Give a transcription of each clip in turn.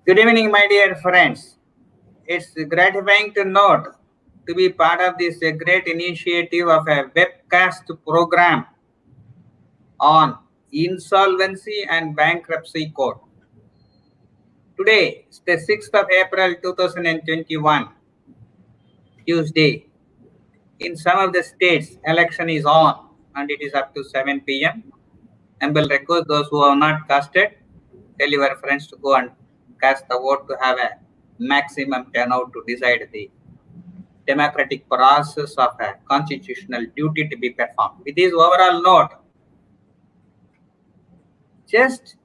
Good evening, my dear friends. It's gratifying to note to be part of this great initiative of a webcast program on insolvency and bankruptcy code. Today is the 6th of April 2021, Tuesday. In some of the states, election is on and it is up to 7 p.m. And will request those who have not casted, tell your friends to go and cast the vote to have a maximum turnout to decide the democratic process of a constitutional duty to be performed. With this overall note, just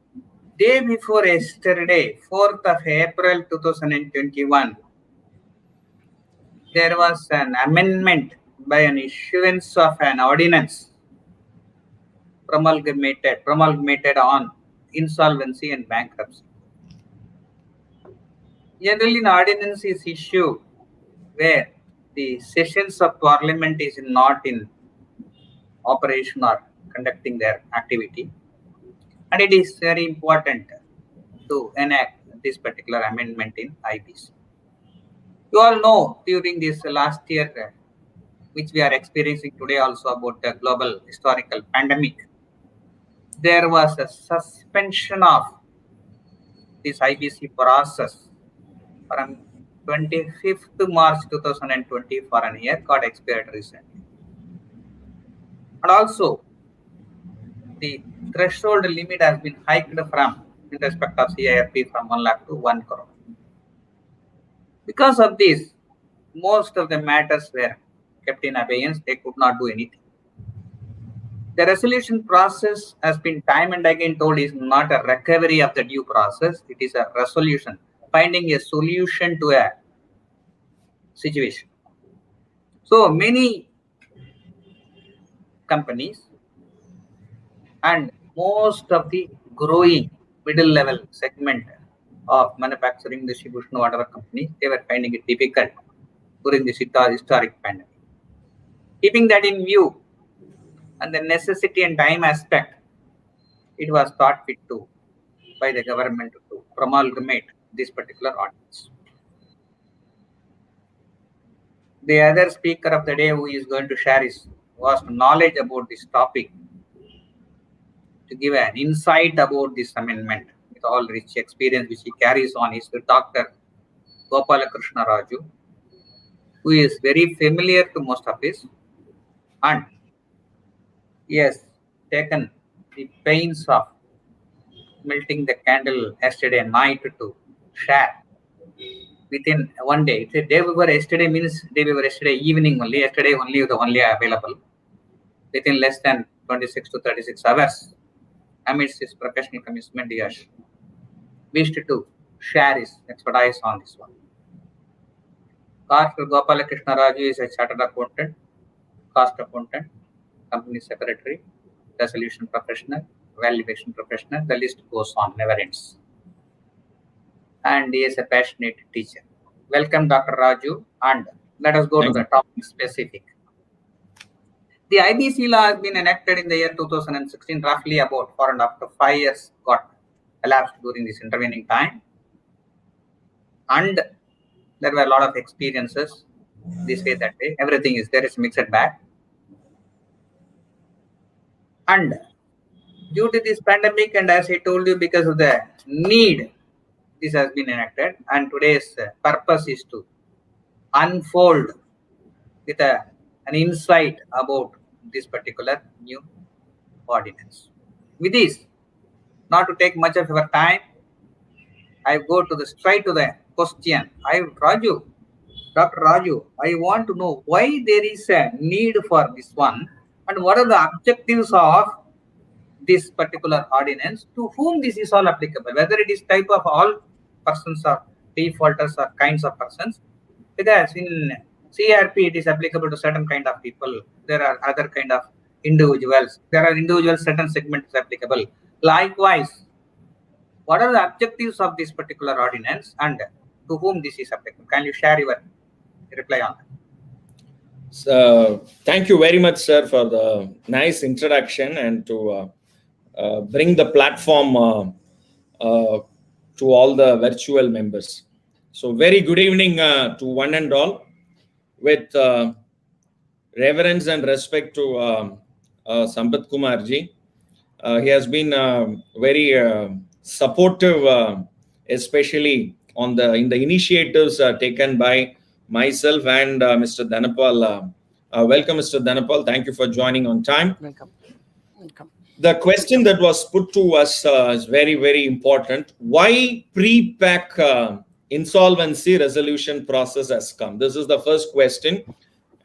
day before yesterday, 4th of April 2021, there was an amendment by an issuance of an ordinance promulgated on insolvency and bankruptcy. Generally, an ordinance is issued where the sessions of parliament is not in operation or conducting their activity, and it is very important to enact this particular amendment in IBC. You all know during this last year, which we are experiencing today also about the global historical pandemic, there was a suspension of this IBC process from 25th March 2020 for an year, got expired recently. And also, the threshold limit has been hiked from, in respect of CIRP, from 1 lakh to 1 crore. Because of this, most of the matters were kept in abeyance. They could not do anything. The resolution process has been time and again told is not a recovery of the due process. It is a resolution, finding a solution to a situation. So many companies and most of the growing middle level segment of manufacturing, distribution, whatever companies, they were finding it difficult during this historic pandemic. Keeping that in view and the necessity and time aspect, it was thought fit to by the government to promulgate this particular ordinance. The other speaker of the day who is going to share his vast knowledge about this topic to give an insight about this amendment with all rich experience which he carries on is Dr. Gopalakrishna Raju, who is very familiar to most of us, and he has taken the pains of melting the candle yesterday night to share within one day. It's a day before yesterday means day before yesterday evening only. Yesterday only the only available within less than 26 to 36 hours. Amidst his professional commitment, he has wished to share his expertise on this one. Dr. Gopalakrishna Raju is a chartered accountant, cost accountant, company secretary, resolution professional, valuation professional. The list goes on, never ends. And he is a passionate teacher. Welcome, Dr. Raju, and let us go to the topic specific. The IBC law has been enacted in the year 2016, roughly about 4.5 to 5 years got elapsed during this intervening time. And there were a lot of experiences this way, that way. Everything is there, it's mixed bag. And due to this pandemic, and as I told you, because of the need, this has been enacted. And today's purpose is to unfold with an insight about this particular new ordinance. With this, not to take much of your time, I go to the straight to the question. Dr. Raju, I want to know why there is a need for this one, and what are the objectives of this particular ordinance, to whom this is all applicable, whether it is type of all persons or defaulters or kinds of persons. Because in CRP it is applicable to certain kind of people. There are other kind of individuals. There are individuals, certain segments applicable. Likewise, what are the objectives of this particular ordinance and to whom this is applicable? Can you share your reply on that? Thank you very much, sir, for the nice introduction and to bring the platform to to all the virtual members. So very good evening to one and all. With reverence and respect to Sampath Kumar ji. He has been very supportive, especially in the initiatives taken by myself and Mr. Dhanapal. Welcome, Mr. Dhanapal. Thank you for joining on time. Welcome. The question that was put to us is very, very important. Why pre-pack insolvency resolution process has come? This is the first question.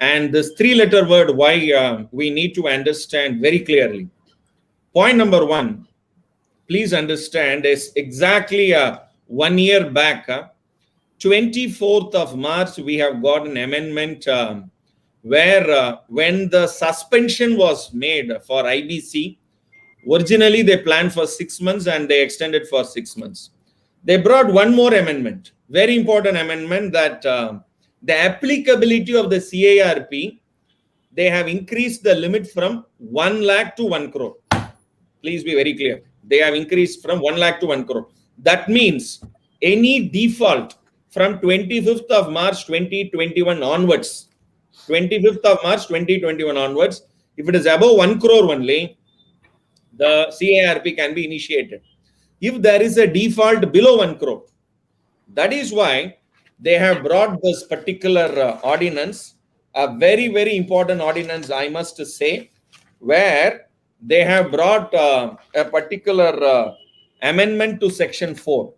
And this three-letter word, why we need to understand very clearly. Point number one, please understand, is exactly 1 year back, 24th of March, we have got an amendment where when the suspension was made for IBC, originally they planned for 6 months and they extended for 6 months. They brought one more amendment, very important amendment, that the applicability of the CARP, they have increased the limit from 1 lakh to 1 crore. Please be very clear. They have increased from 1 lakh to 1 crore. That means any default from 25th of March 2021 onwards, 25th of March 2021 onwards, if it is above 1 crore only, the CARP can be initiated. If there is a default below 1 crore, that is why they have brought this particular ordinance, a very, very important ordinance, I must say, where they have brought a particular amendment to section 4,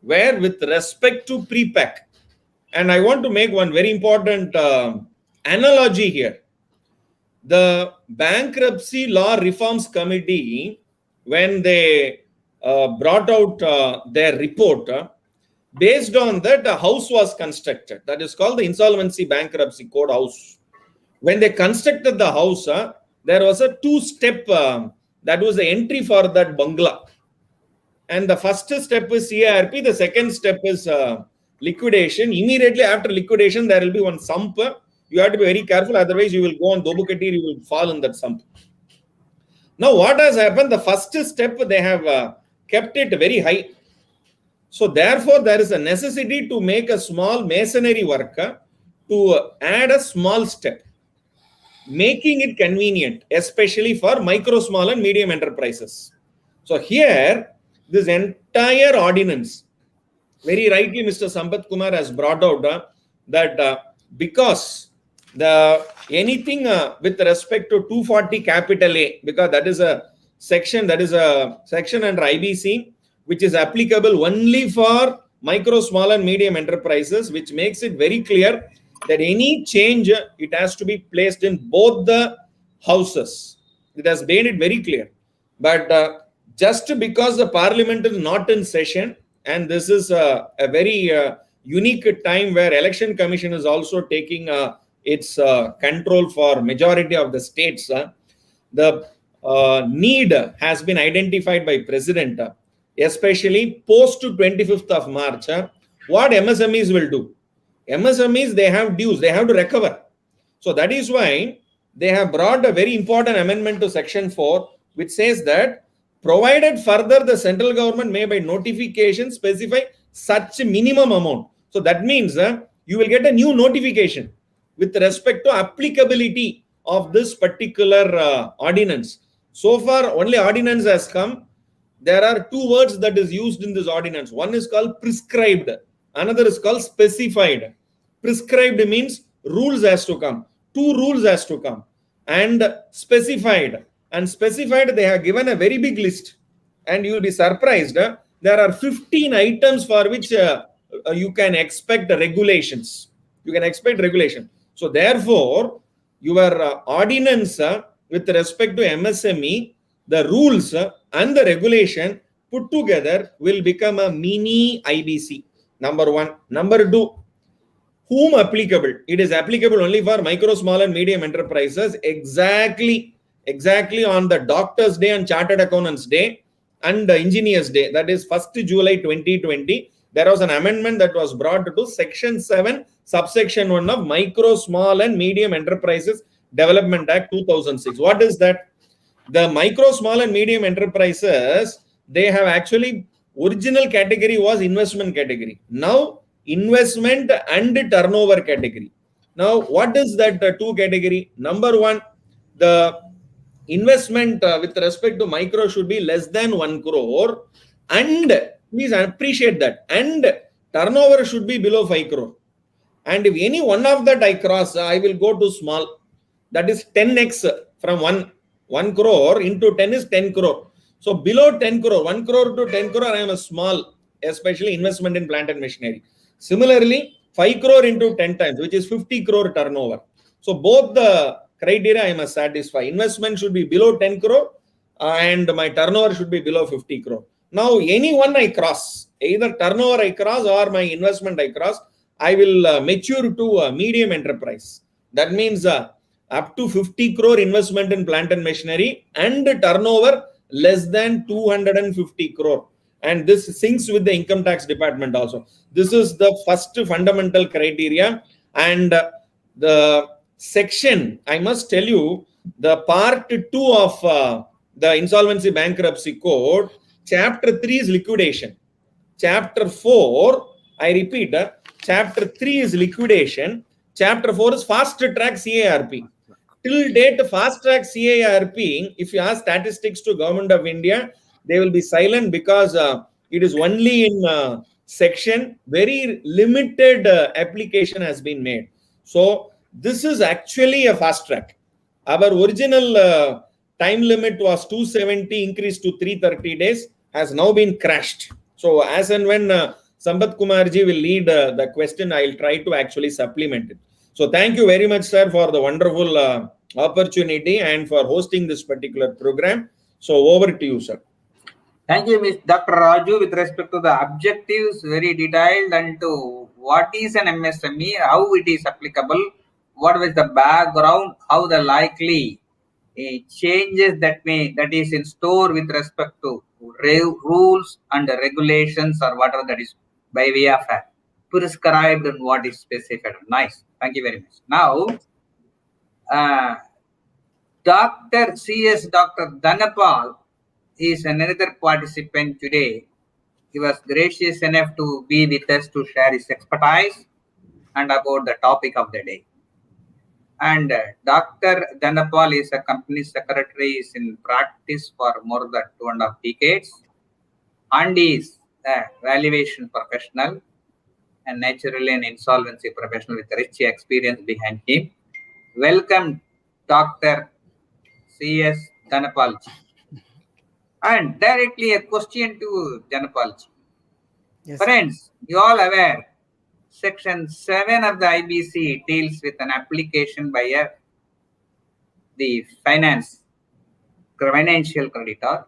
where with respect to pre-pack, and I want to make one very important analogy here. The Bankruptcy Law Reforms Committee, when they brought out their report, based on that, a house was constructed. That is called the Insolvency Bankruptcy Code house. When they constructed the house, there was a 2-step, that was the entry for that bungalow. And the first step is CARP, the second step is liquidation. Immediately after liquidation, there will be one sump. You have to be very careful, otherwise you will go on Dobukatir, you will fall in that sump. Now what has happened, the first step, they have kept it very high. So therefore, there is a necessity to make a small masonry work to add a small step, making it convenient, especially for micro, small and medium enterprises. So here, this entire ordinance, very rightly Mr. Sampath Kumar has brought out that because anything with respect to 240 capital A, because that is a section under IBC, which is applicable only for micro, small and medium enterprises, which makes it very clear that any change, it has to be placed in both the houses. It has made it very clear. But just because the parliament is not in session, and this is a very unique time where election commission is also taking its control for majority of the states, the need has been identified by president, especially post to 25th of March. What MSMEs will do? MSMEs, they have dues, they have to recover. So that is why they have brought a very important amendment to section 4, which says that provided further the central government may by notification specify such minimum amount. So that means you will get a new notification with respect to applicability of this particular ordinance. So far, only ordinance has come. There are 2 words that is used in this ordinance. One is called prescribed. Another is called specified. Prescribed means rules has to come. 2 rules has to come. And specified. And specified, they have given a very big list. And you will be surprised. There are 15 items for which you can expect regulations. You can expect regulation. So therefore, your ordinance with respect to MSME, the rules and the regulation put together will become a mini IBC. Number 1. Number 2, whom applicable? It is applicable only for micro, small and medium enterprises exactly on the Doctor's Day and Chartered Accountants Day and the Engineers Day. That is 1st July 2020. There was an amendment that was brought to Section 7, Subsection 1 of Micro, Small and Medium Enterprises Development Act 2006. What is that? The micro, small and medium enterprises, they have actually Original category was investment category. Now investment and turnover category. Now what is that two category? Number one, the investment with respect to micro should be less than 1 crore, and please appreciate that, and turnover should be below 5 crore. And if any one of that I cross, I will go to small. That is 10x from 1 crore into 10 is 10 crore. So below 10 crore, 1 crore to 10 crore, I am a small, especially investment in plant and machinery. Similarly, 5 crore into 10 times, which is 50 crore turnover. So both the criteria I must satisfy. Investment should be below 10 crore and my turnover should be below 50 crore. Now, any one I cross, either turnover I cross or my investment I cross, I will mature to a medium enterprise. That means up to 50 crore investment in plant and machinery and turnover less than 250 crore. And this syncs with the income tax department also. This is the first fundamental criteria. And the section, I must tell you, the part 2 of the Insolvency Bankruptcy Code, chapter 3 is liquidation. Chapter 4, I repeat, chapter 3 is liquidation. Chapter 4 is fast track CARP. Till date, fast track CARP, if you ask statistics to Government of India, they will be silent because it is only in section, very limited application has been made. So this is actually a fast track. Our original time limit was 270, increased to 330 days, has now been crashed. So as and when Sambat Kumarji will lead the question, I will try to actually supplement it. So thank you very much, sir, for the wonderful opportunity and for hosting this particular program. So over to you, sir. Thank you, Dr. Raju. With respect to the objectives, very detailed, and to what is an MSME, how it is applicable, what was the background, how the likely changes that is in store with respect to rules and regulations or whatever that is by way of prescribed and what is specified. Nice. Thank you very much. Now, Dr. Dhanapal is another participant today. He was gracious enough to be with us to share his expertise and about the topic of the day. And Dr. Dhanapal is a company secretary, is in practice for more than 2.5 decades, and is a valuation professional and naturally an insolvency professional with rich experience behind him. Welcome, Dr. C.S. Dhanapalji. And directly a question to Dhanapalji. Yes. Friends, you all aware, Section 7 of the IBC deals with an application by the financial creditor,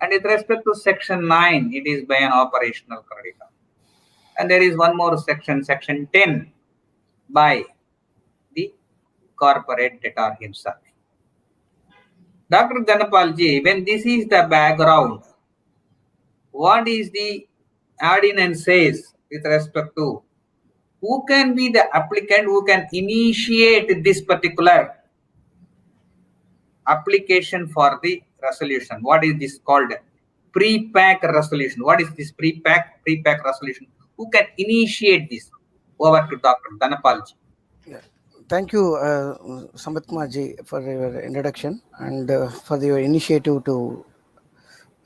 and with respect to Section 9, it is by an operational creditor. And there is one more section, Section 10, by the corporate debtor himself. Dr. Dhanapalji, when this is the background, what is the ordinance says with respect to who can be the applicant who can initiate this particular application for the resolution? What is this called? Pre-pack resolution. What is this pre-pack resolution? Who can initiate this? Over to Dr. Dhanapalji. Yeah. Thank you, Sambat Kumarji, for your introduction and for your initiative to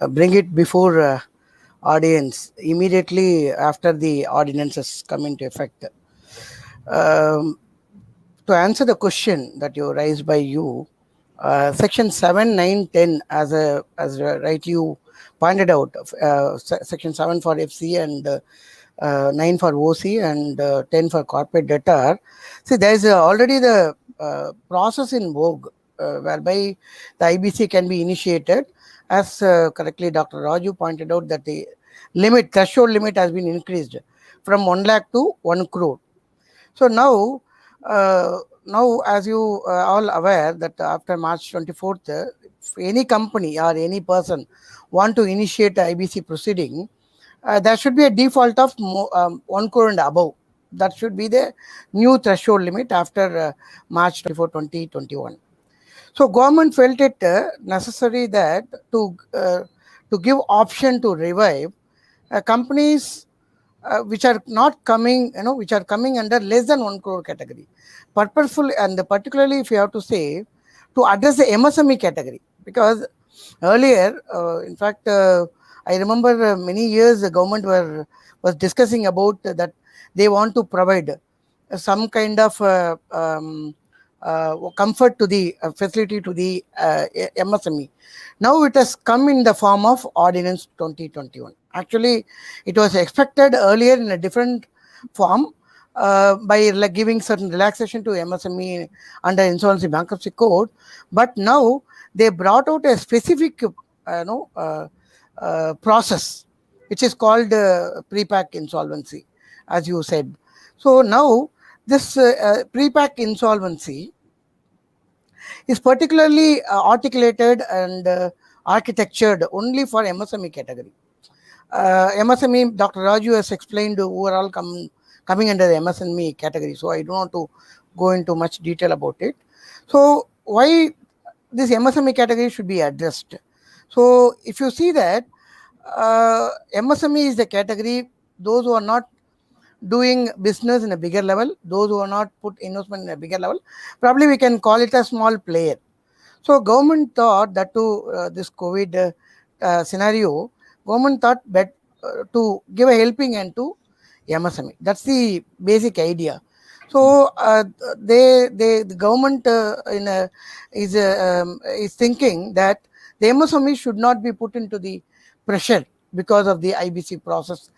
bring it before audience immediately after the ordinances come into effect. To answer the question that you raised by you, Section 7, 9, 10, as right you pointed out, Section 7 for FC and 9 for OC and 10 for corporate debtor. See, there is already the process in vogue whereby the IBC can be initiated. As correctly Dr. Raju pointed out, that the threshold limit has been increased from 1 lakh to 1 crore. So now, as you all aware that after March 24th, if any company or any person want to initiate the IBC proceeding, there should be a default of 1 crore and above. That should be the new threshold limit after March 24, 2021. So government felt it necessary that to give option to revive companies which are not coming, which are coming under less than 1 crore category. Purposeful, and particularly if you have to say, to address the MSME category. Because earlier, in fact, I remember many years the government was discussing about that they want to provide some kind of comfort to the facility to the MSME. Now it has come in the form of Ordinance 2021. Actually, it was expected earlier in a different form by giving certain relaxation to MSME under Insolvency Bankruptcy Code. But now they brought out a specific process, which is called pre-pack insolvency, as you said. So now this pre-pack insolvency is particularly articulated and architectured only for MSME category. MSME, Dr. Raju has explained overall coming under the MSME category, so I don't want to go into much detail about it. So why this MSME category should be addressed? So if you see that MSME is the category, those who are not doing business in a bigger level, those who are not put investment in a bigger level, probably we can call it a small player. So government thought that to this COVID scenario, government thought to give a helping hand to MSME. That's the basic idea. So the government is thinking that the MSME should not be put into the pressure because of the IBC process,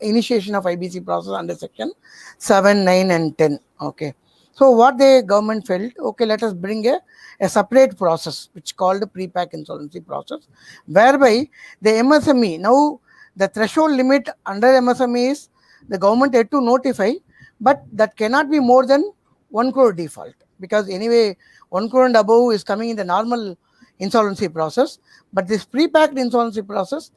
initiation of IBC process under section 7, 9 and 10. Okay. So what the government felt, okay, let us bring a separate process which called the pre-pack insolvency process, whereby the MSME, now the threshold limit under MSME is the government had to notify, but that cannot be more than 1 crore default, because anyway 1 crore and above is coming in the normal insolvency process. But this pre-packed insolvency process,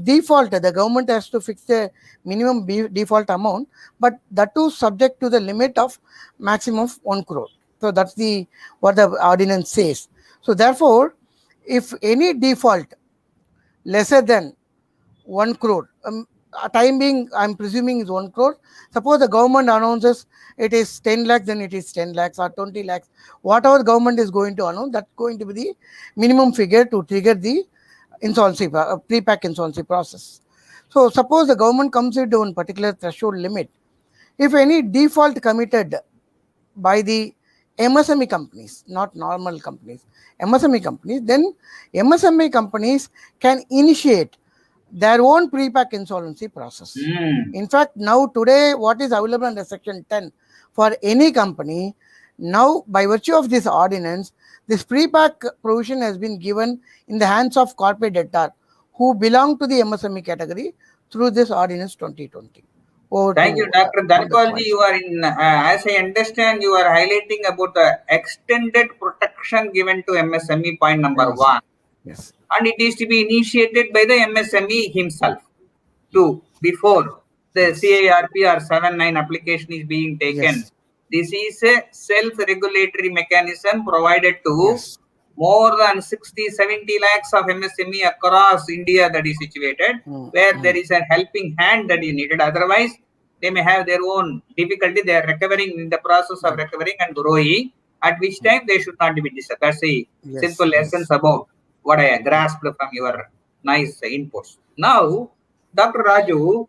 default, the government has to fix the minimum default amount, but that too subject to the limit of maximum of 1 crore. So that's what the ordinance says. So therefore, if any default lesser than 1 crore, time being, I'm presuming is 1 crore. Suppose the government announces it is 10 lakhs, then it is 10 lakhs or 20 lakhs. Whatever the government is going to announce, that's going to be the minimum figure to trigger the insolvency, pre-pack insolvency process. So suppose the government comes into one particular threshold limit. If any default committed by the MSME companies, not normal companies, MSME companies, then MSME companies can initiate their own pre-pack insolvency process. In fact, now today, what is available under section 10 for any company, now by virtue of this ordinance, this pre-pack provision has been given in the hands of corporate debtor who belong to the MSME category through this ordinance 2020. Thank you, Dr. Dhanapalji. You are in, as I understand, you are highlighting about the extended protection given to MSME, point number 1. Yes. And it is to be initiated by the MSME himself too, before the CIRP or 7-9 application is being taken. Yes. This is a self-regulatory mechanism provided to more than 60-70 lakhs of MSME across India that is situated, where there is a helping hand that is needed. Otherwise, they may have their own difficulty. They are recovering, in the process of recovering and growing, at which time they should not be disturbed. That's the simple essence about what I grasped from your nice inputs. Now, Dr. Raju,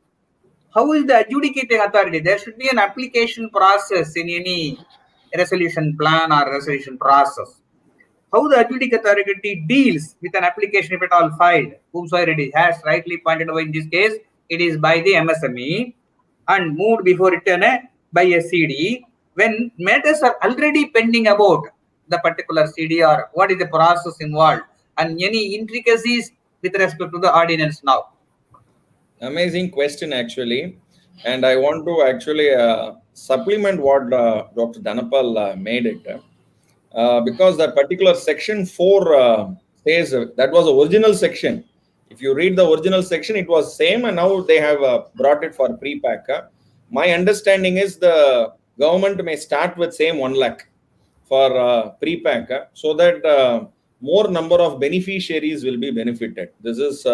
how is the adjudicating authority? There should be an application process in any resolution plan or resolution process. How the adjudicating authority deals with an application if at all filed, whomsoever it is, has rightly pointed out in this case, it is by the MSME and moved before it by a CD. When matters are already pending about the particular CD or what is the process involved and any intricacies with respect to the ordinance now. Amazing question, actually. And I want to actually supplement what Dr. Dhanapal made it. Because that particular section 4 says that was the original section. If you read the original section, it was same, and now they have brought it for pre-pack. My understanding is the government may start with same 1 lakh for pre-pack, so that more number of beneficiaries will be benefited. This is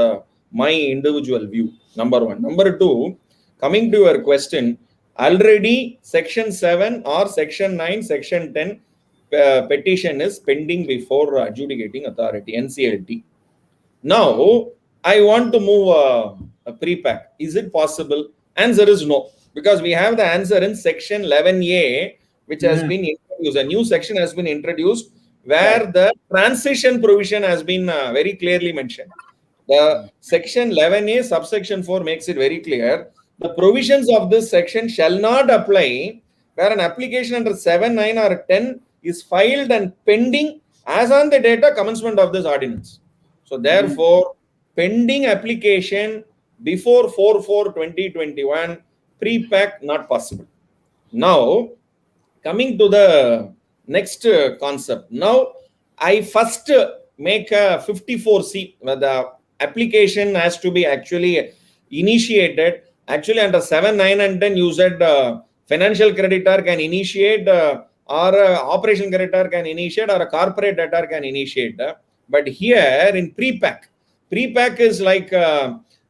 my individual view. Number one. Number two, coming to your question, already section 7 or section 9, section 10 petition is pending before adjudicating authority, NCLT. Now, I want to move a pre-pack. Is it possible? Answer is no, because we have the answer in section 11A, which has been introduced. A new section has been introduced where the transition provision has been very clearly mentioned. The section 11A subsection 4 makes it very clear. The provisions of this section shall not apply where an application under 7, 9 or 10 is filed and pending as on the date of commencement of this ordinance. So therefore, pending application before 4/4/2021, pre-pack not possible. Now, coming to the next concept. Now, I first make a 54C where the application has to be actually initiated. Actually, under 7, 9 and 10, you said financial creditor can initiate or operation creditor can initiate or a corporate debtor can initiate. But here in pre-pack is like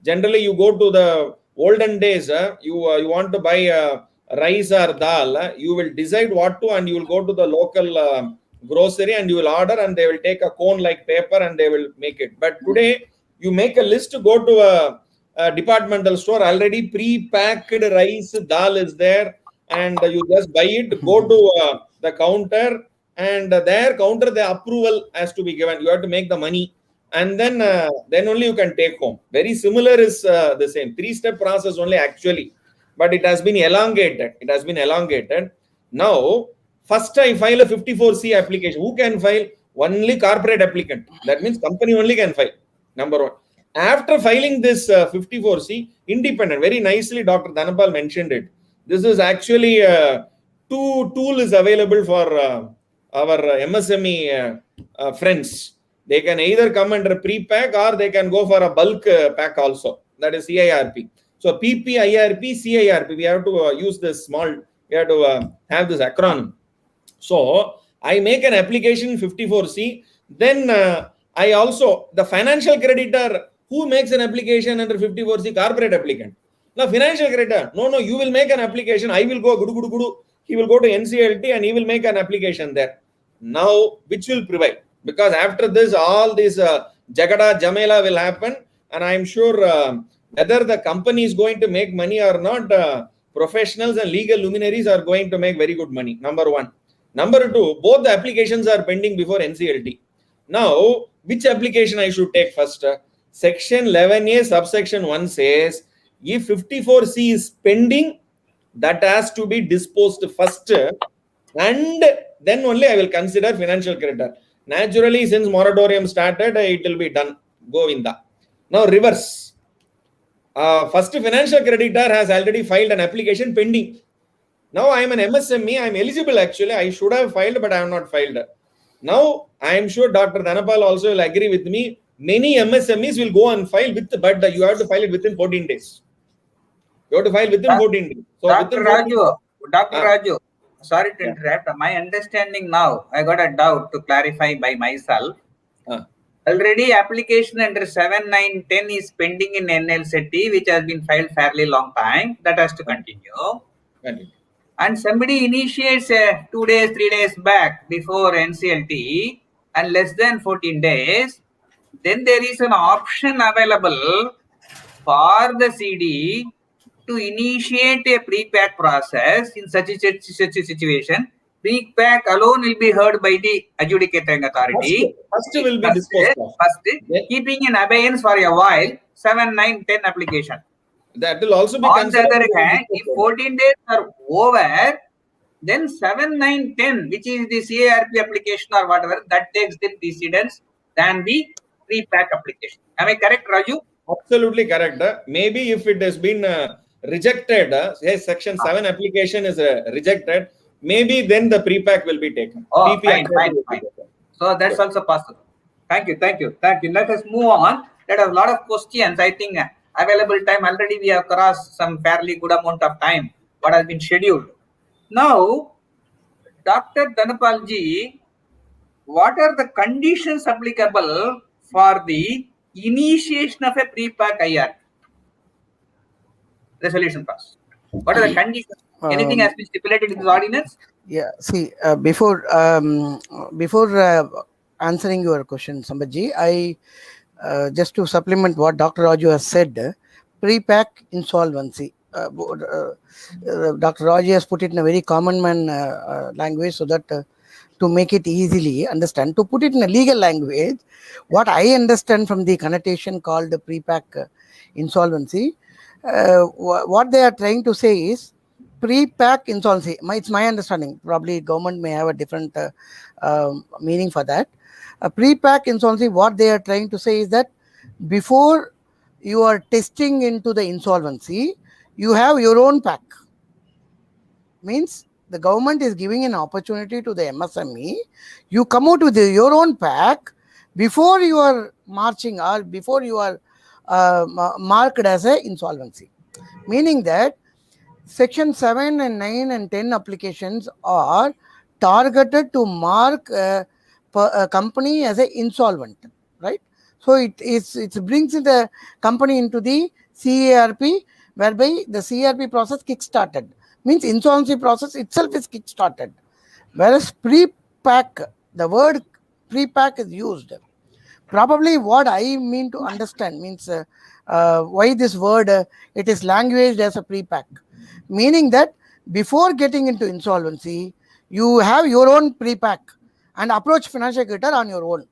generally you go to the olden days, you want to buy rice or dal, you will decide what to, and you will go to the local grocery and you will order, and they will take a cone like paper and they will make it. But today you make a list to go to a departmental store, already pre-packed rice, dal is there, and you just buy it, go to the counter, and their counter, the approval has to be given. You have to make the money, and then only you can take home. Very similar is the same 3-step process only actually, but it has been elongated. Now, first I file a 54C application. Who can file? Only corporate applicant. That means company only can file. Number one. After filing this 54C, independent, very nicely Dr. Dhanapal mentioned it. This is actually two tool is available for our MSME friends. They can either come under pre-pack or they can go for a bulk pack also. That is CIRP. So PP, IRP, CIRP. We have to use this small, we have to have this acronym. So I make an application 54C. Then I also, the financial creditor who makes an application under 54C, corporate applicant. Now financial creditor, no, you will make an application. I will go, gudu. He will go to NCLT and he will make an application there. Now, which will prevail? Because after this, all this Jagada Jamela will happen, and I am sure whether the company is going to make money or not, professionals and legal luminaries are going to make very good money. Number one. Number two, both the applications are pending before NCLT. Now, which application I should take first? Section 11A subsection 1 says, if 54C is pending, that has to be disposed first, and then only I will consider financial creditor. Naturally, since moratorium started, it will be done. Govinda. Now, reverse. First, financial creditor has already filed an application pending. Now, I am an MSME. I am eligible actually. I should have filed, but I have not filed. Now, I am sure Dr. Dhanapal also will agree with me. Many MSMEs will go and file with, but you have to file it within 14 days. You have to file within 14 days. So Dr. Raju, sorry to interrupt. My understanding now, I got a doubt to clarify by myself. Already application under 7, 9, 10 is pending in NLCT, which has been filed fairly long time. That has to continue. And somebody initiates 2 days, 3 days back before NCLT and less than 14 days, then there is an option available for the CD to initiate a pre-pack process in such a situation. Pre-pack alone will be heard by the adjudicating authority. First will be disposed of. Keeping in abeyance for a while 7, 9, 10 application. That will also be on the other hand, if 14 days are over, then 7, 9, 10, which is the CARP application or whatever, that takes the precedence than the pre-pack application. Am I correct, Raju? Absolutely correct. Maybe if it has been rejected, say section 7 application is rejected, maybe then the pre-pack will be taken. Oh, fine. So that's also possible. Thank you. Let us move on. There are a lot of questions. I think available time already we have crossed some fairly good amount of time what has been scheduled. Now, Dr. Dhanapal ji, what are the conditions applicable for the initiation of a pre-pack IR resolution process? What are the conditions? Anything has been stipulated in this ordinance? Yeah, see, before answering your question, Sambhaji, I just to supplement what Dr. Raju has said, pre-pack insolvency. Dr. Raju has put it in a very common man language so that to make it easily understand, to put it in a legal language, what I understand from the connotation called the pre-pack insolvency, what they are trying to say is pre-pack insolvency. It's my understanding. Probably government may have a different meaning for that. Pre-pack insolvency, what they are trying to say is that before you are testing into the insolvency, you have your own pack. Means the government is giving an opportunity to the MSME. You come out with your own pack before you are marching or before you are marked as a insolvency. Meaning that Section 7 and 9 and 10 applications are targeted to mark a company as an insolvent, right? So it brings the company into the CARP, whereby the CARP process kick-started. Means insolvency process itself is kick-started. Whereas pre-pack, the word pre-pack is used. Probably what I mean to understand means why this word, it is languaged as a pre-pack. Meaning that before getting into insolvency, you have your own pre-pack and approach financial creditor on your own.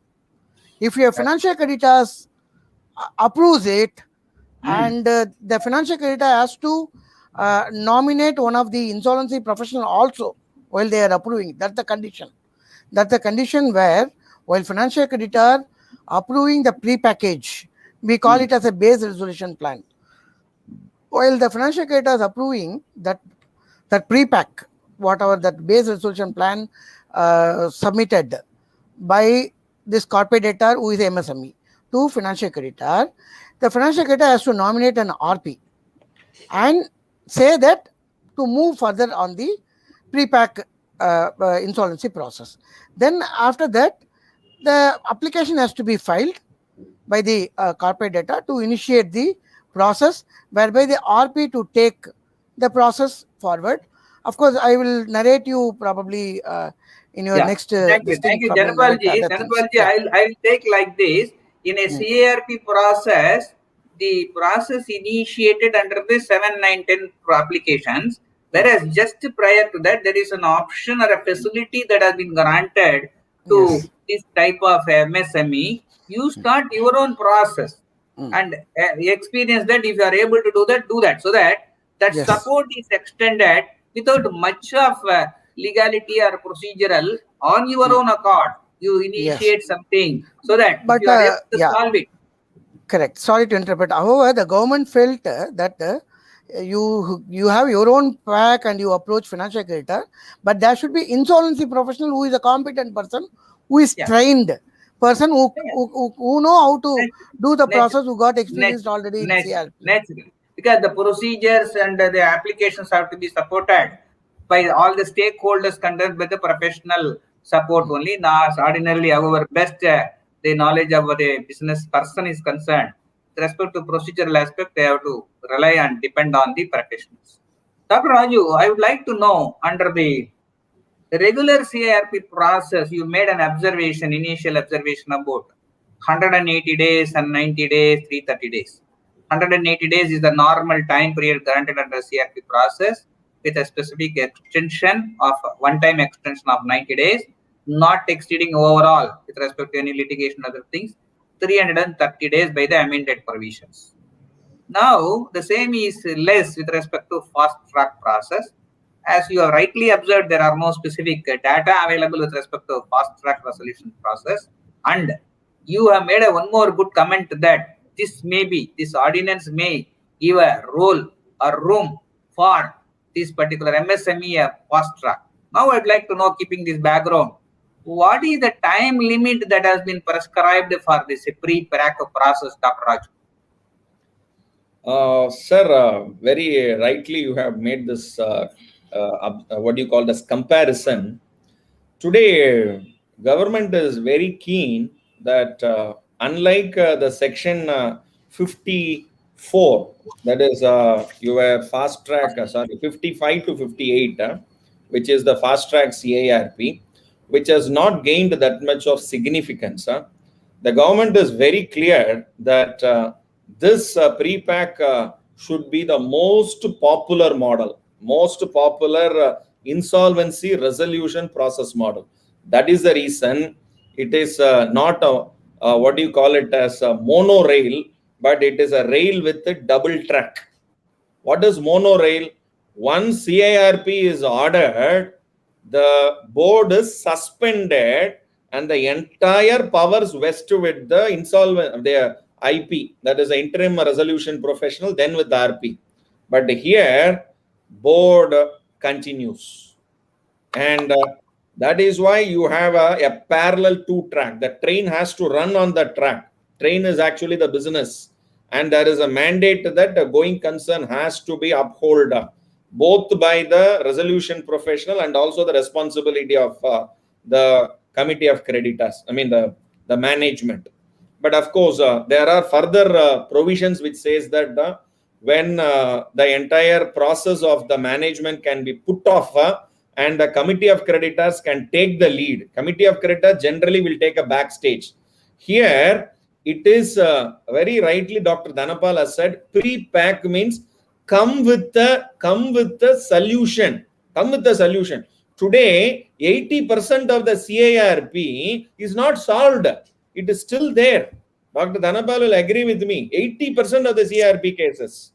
If your financial creditors approves it, and the financial creditor has to nominate one of the insolvency professional also while they are approving. That's the condition. That's the condition where while financial creditor approving the pre-package, we call it as a base resolution plan. While the financial creditor is approving that pre-pack, whatever that base resolution plan submitted by this corporate debtor who is MSME to financial creditor, the financial creditor has to nominate an RP and say that to move further on the pre-pack insolvency process. Then after that, the application has to be filed by the corporate debtor to initiate the process, whereby the RP to take the process forward. Of course, I will narrate you probably in your next Thank you, Janapalji. I'll take like this. In a CARP process, the process initiated under the 7, 9, 10 applications, whereas just prior to that, there is an option or a facility that has been granted to this type of MSME. You start your own process and experience that. If you are able to do that, so that support is extended without much of legality or procedural. On your own accord, you initiate something so that you are able to solve it. Correct. Sorry to interrupt. However, the government felt that you have your own pack and you approach financial creditor, but there should be insolvency professional who is a competent person, who is trained person, who know how to do the process, who got experienced already in CRP. Naturally, because the procedures and the applications have to be supported by all the stakeholders conducted by the professional support only. Now, ordinarily, however best the knowledge of the business person is concerned, with respect to procedural aspect, they have to rely and depend on the practitioners. Dr. Raju, I would like to know, under the regular CARP process, you made an observation, initial observation about 180 days and 90 days, 330 days. 180 days is the normal time period granted under CARP process, with a specific extension of one-time extension of 90 days, not exceeding overall with respect to any litigation other things, 330 days by the amended provisions. Now, the same is less with respect to fast track process. As you have rightly observed, there are no specific data available with respect to fast track resolution process. And you have made one more good comment that this ordinance may give a role or room for this particular MSME fast track. Now, I'd like to know, keeping this background, what is the time limit that has been prescribed for this pre-pack process, Dr. Raju? Sir, very rightly you have made this, what do you call this, comparison. Today, government is very keen that unlike the section 54, that is your fast track, 55 to 58, which is the fast track CIRP, which has not gained that much of significance. The government is very clear that this pre-pack should be the most popular model, most popular insolvency resolution process model. That is the reason it is not a what do you call it as a monorail, but it is a rail with a double track. What is monorail? Once CIRP is ordered, the board is suspended and the entire powers vest with the insolvent, the IP, that is the interim resolution professional, then with the RP. But here, board continues. And that is why you have a parallel two track. The train has to run on the track. Train is actually the business. And there is a mandate that the going concern has to be upheld both by the resolution professional and also the responsibility of the committee of creditors, I mean the management. But of course, there are further provisions which says that when the entire process of the management can be put off and the committee of creditors can take the lead. Committee of creditors generally will take a backstage. Here, it is very rightly Dr. Dhanapal has said, pre-pack means come with the solution. Come with the solution. Today, 80% of the CIRP is not solved. It is still there. Dr. Dhanapal will agree with me. 80% of the CIRP cases.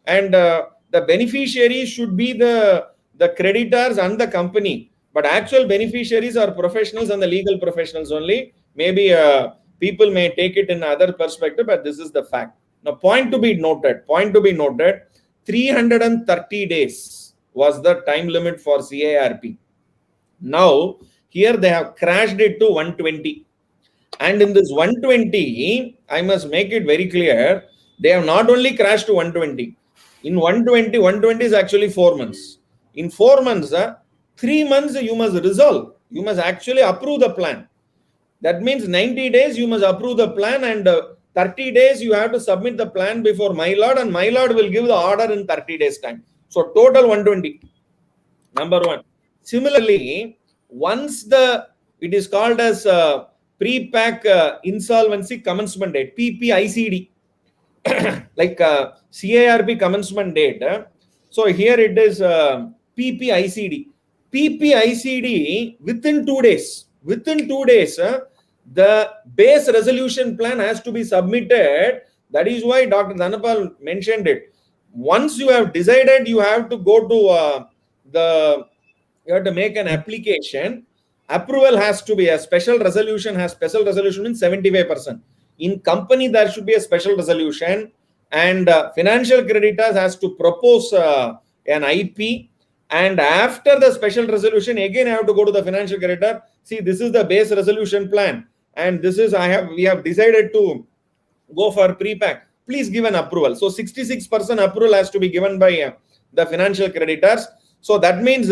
And the beneficiaries should be the creditors and the company. But actual beneficiaries are professionals and the legal professionals only. Maybe people may take it in other perspective, but this is the fact. Now, point to be noted, 330 days was the time limit for CIRP. Now, here they have crashed it to 120. And in this 120, I must make it very clear, they have not only crashed to 120. In 120 is actually 4 months. In 4 months, 3 months you must resolve. You must actually approve the plan. That means 90 days you must approve the plan, and 30 days you have to submit the plan before my lord, and my lord will give the order in 30 days time. So total 120. Number one. Similarly, once it is called as pre-pack insolvency commencement date, PPICD, like CIRP commencement date. So here it is PPICD. PPICD within 2 days. Within 2 days, the base resolution plan has to be submitted. That is why Dr. Dhanapal mentioned it. Once you have decided, you have to go to you have to make an application. Approval has to be a special resolution. Special resolution means 75%. In company, there should be a special resolution, and financial creditors has to propose an IP. And after the special resolution, again I have to go to the financial creditor. See, this is the base resolution plan, and this is we have decided to go for pre-pack. Please give an approval. So 66% approval has to be given by the financial creditors. So that means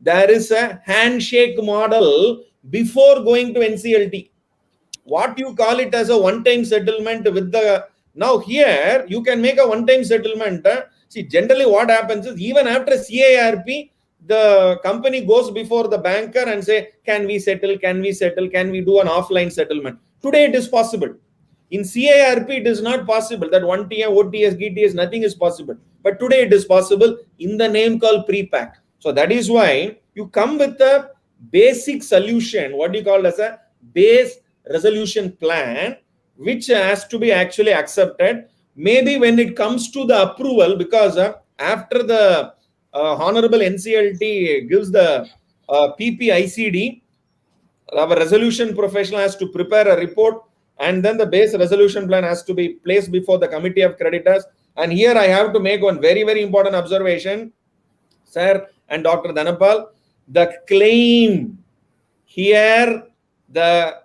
there is a handshake model before going to NCLT. What you call it as a one-time settlement with the, now here you can make a one-time settlement. See, generally what happens is, even after CIRP, the company goes before the banker and say, can we settle, can we do an offline settlement? Today it is possible. In CIRP it is not possible. That 1TM, OTS, GTS, nothing is possible. But today it is possible in the name called pre-pack. So that is why you come with a basic solution, what you call as a base resolution plan, which has to be actually accepted. Maybe when it comes to the approval, because after the Honorable NCLT gives the PPICD, our resolution professional has to prepare a report, and then the base resolution plan has to be placed before the committee of creditors. And here I have to make one very, very important observation, sir and Dr. Dhanapal. The claim here, the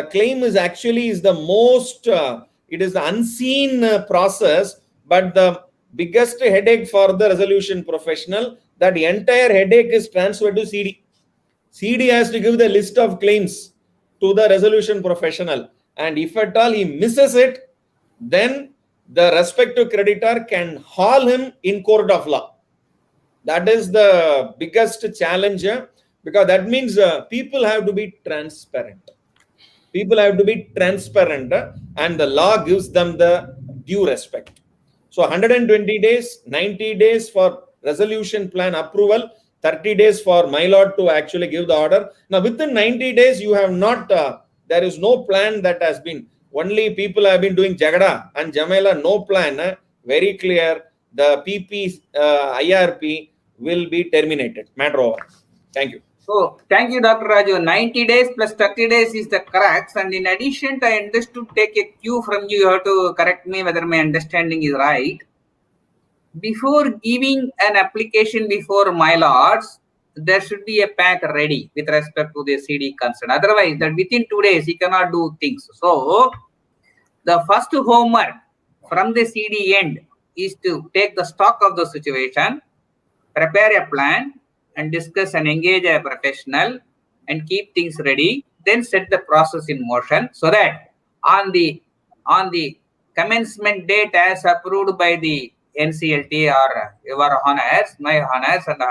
claim is actually the most, it is the unseen process, but the biggest headache for the resolution professional, that the entire headache is transferred to CD. CD has to give the list of claims to the resolution professional, and if at all he misses it, then the respective creditor can haul him in court of law. That is the biggest challenge, because that means people have to be transparent. People have to be transparent, and the law gives them the due respect. So 120 days, 90 days for resolution plan approval, 30 days for my lord to actually give the order. Now within 90 days, you have not, there is no plan that has been, only people have been doing jagada and jamela, no plan, very clear, the PP, IRP will be terminated. Matter over. Thank you. So, thank you, Dr. Raju. 90 days plus 30 days is the crux. And in addition, I understood, take a cue from you. You have to correct me whether my understanding is right. Before giving an application before my lords, there should be a pack ready with respect to the CD concern. Otherwise, that within 2 days, he cannot do things. So, the first homework from the CD end is to take the stock of the situation, prepare a plan, and discuss and engage a professional and keep things ready, then set the process in motion so that on the commencement date as approved by the NCLT or your honors, my honors, and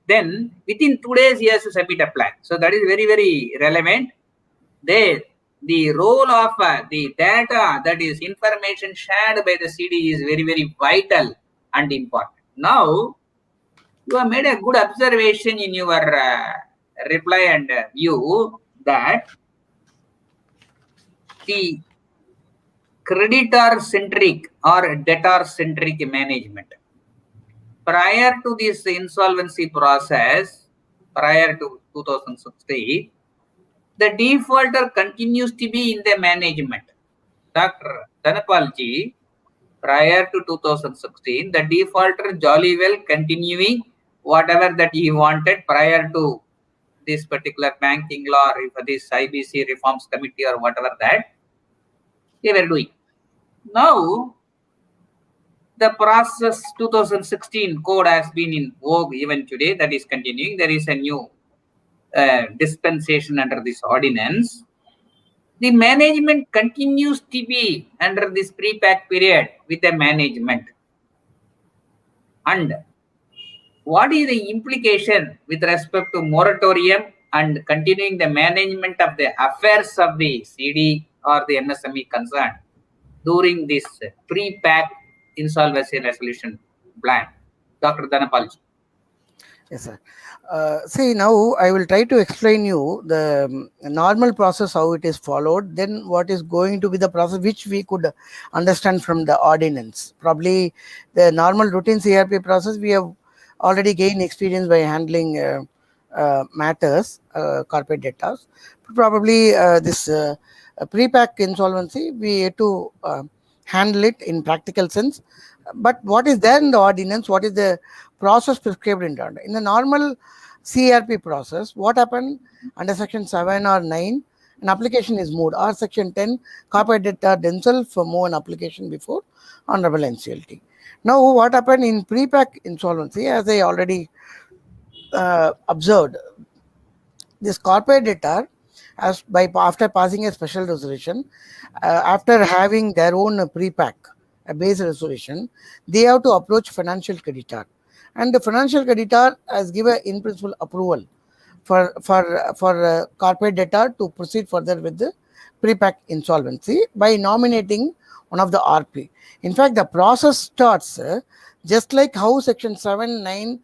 then within 2 days he has to submit a plan. So that is very, very relevant. There, the role of the data, that is information shared by the CD, is very, very vital and important. Now, you have made a good observation in your reply and view that the creditor-centric or debtor-centric management prior to this insolvency process, prior to 2016, the defaulter continues to be in the management. Dr. Dhanapalji, prior to 2016, the defaulter jolly well continuing whatever that he wanted prior to this particular banking law, or this IBC reforms committee or whatever that they were doing. Now, the process 2016 code has been in vogue even today, that is continuing. There is a new dispensation under this ordinance. The management continues to be under this pre-pack period with the management. And what is the implication with respect to moratorium and continuing the management of the affairs of the CD or the MSME concerned during this pre-pack insolvency resolution plan? Dr. Dhanapalji. Yes, sir. See, now I will try to explain you the normal process, how it is followed, then what is going to be the process which we could understand from the ordinance. Probably the normal routine CRP process, we have already gained experience by handling matters, corporate debtors. Probably this pre-pack insolvency, we have to handle it in practical sense. But what is there in the ordinance? What is the process prescribed in the normal CRP process? What happened under section 7 or 9? An application is moved, or section 10, corporate debtor themselves move an application before honorable NCLT. Now, what happened in pre-pack insolvency, as I already observed, this corporate debtor, after passing a special resolution, after having their own pre-pack, a base resolution, they have to approach financial creditor, and the financial creditor has given in principle approval for corporate debtor to proceed further with the pre-pack insolvency by nominating one of the RP. In fact, the process starts just like how section 7, 9,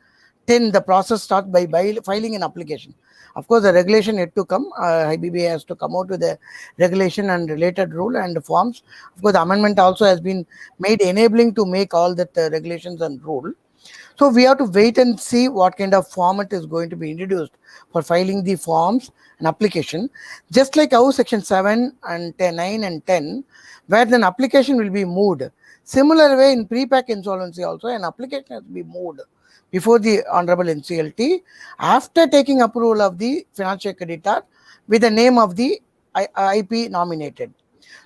10, the process starts by filing an application. Of course, the regulation yet to come. IBB has to come out with the regulation and related rule and forms. Of course, the amendment also has been made enabling to make all that regulations and rule. So we have to wait and see what kind of format is going to be introduced for filing the forms and application. Just like how section 7 and 10, 9 and 10, where an application will be moved. Similar way in pre-pack insolvency also, an application has to be moved before the honorable NCLT after taking approval of the financial creditor with the name of the IP nominated.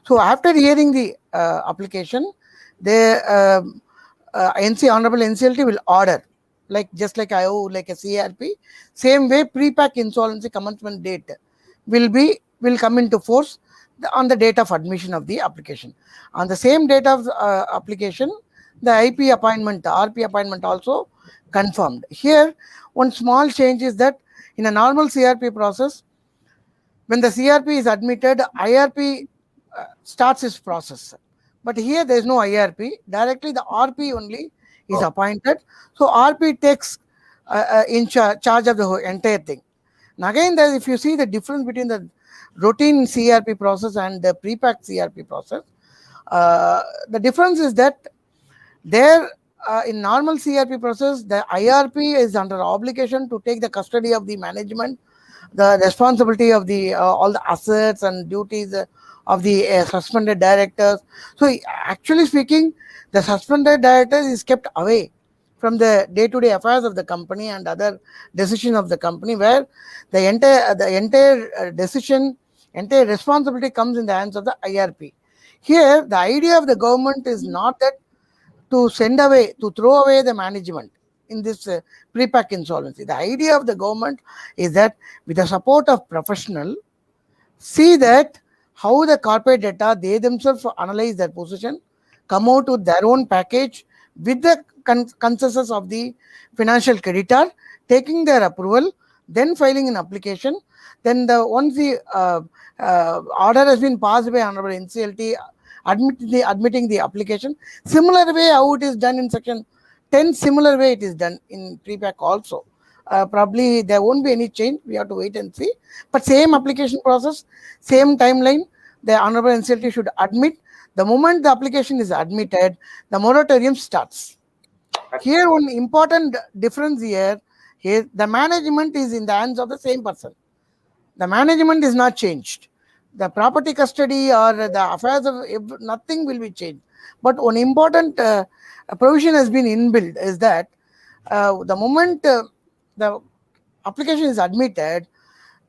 So after hearing the application, the honorable NCLT will order, just like I owe like a CRP, same way pre-pack insolvency commencement date will come into force. on the date of admission of the application. On the same date of application, the IP appointment, the RP appointment also confirmed. Here, one small change is that in a normal CRP process, when the CRP is admitted, IRP starts its process. But here there is no IRP. Directly the RP only is appointed. So RP takes in charge of the whole entire thing. And again, if you see the difference between the routine CRP process and the pre-packed CRP process, the difference is that there in normal CRP process, the IRP is under obligation to take the custody of the management, the responsibility of the all the assets and duties of the suspended directors. So actually speaking, the suspended directors is kept away from the day-to-day affairs of the company and other decisions of the company, where the entire decision, entire responsibility comes in the hands of the IRP. Here, the idea of the government is not that to send away, to throw away the management in this pre-pack insolvency. The idea of the government is that with the support of professional, see that how the corporate data, they themselves analyze their position, come out with their own package with the consensus of the financial creditor, taking their approval, then filing an application. Then once the order has been passed by Honorable NCLT, admitting the application. Similar way how it is done in section 10, similar way it is done in pre-pack also. Probably there won't be any change. We have to wait and see. But same application process, same timeline. The Honorable NCLT should admit. The moment the application is admitted, the moratorium starts. Here, one important difference here the management is in the hands of the same person. The management is not changed. The property custody or the affairs of nothing will be changed. But one important provision has been inbuilt is that the moment the application is admitted,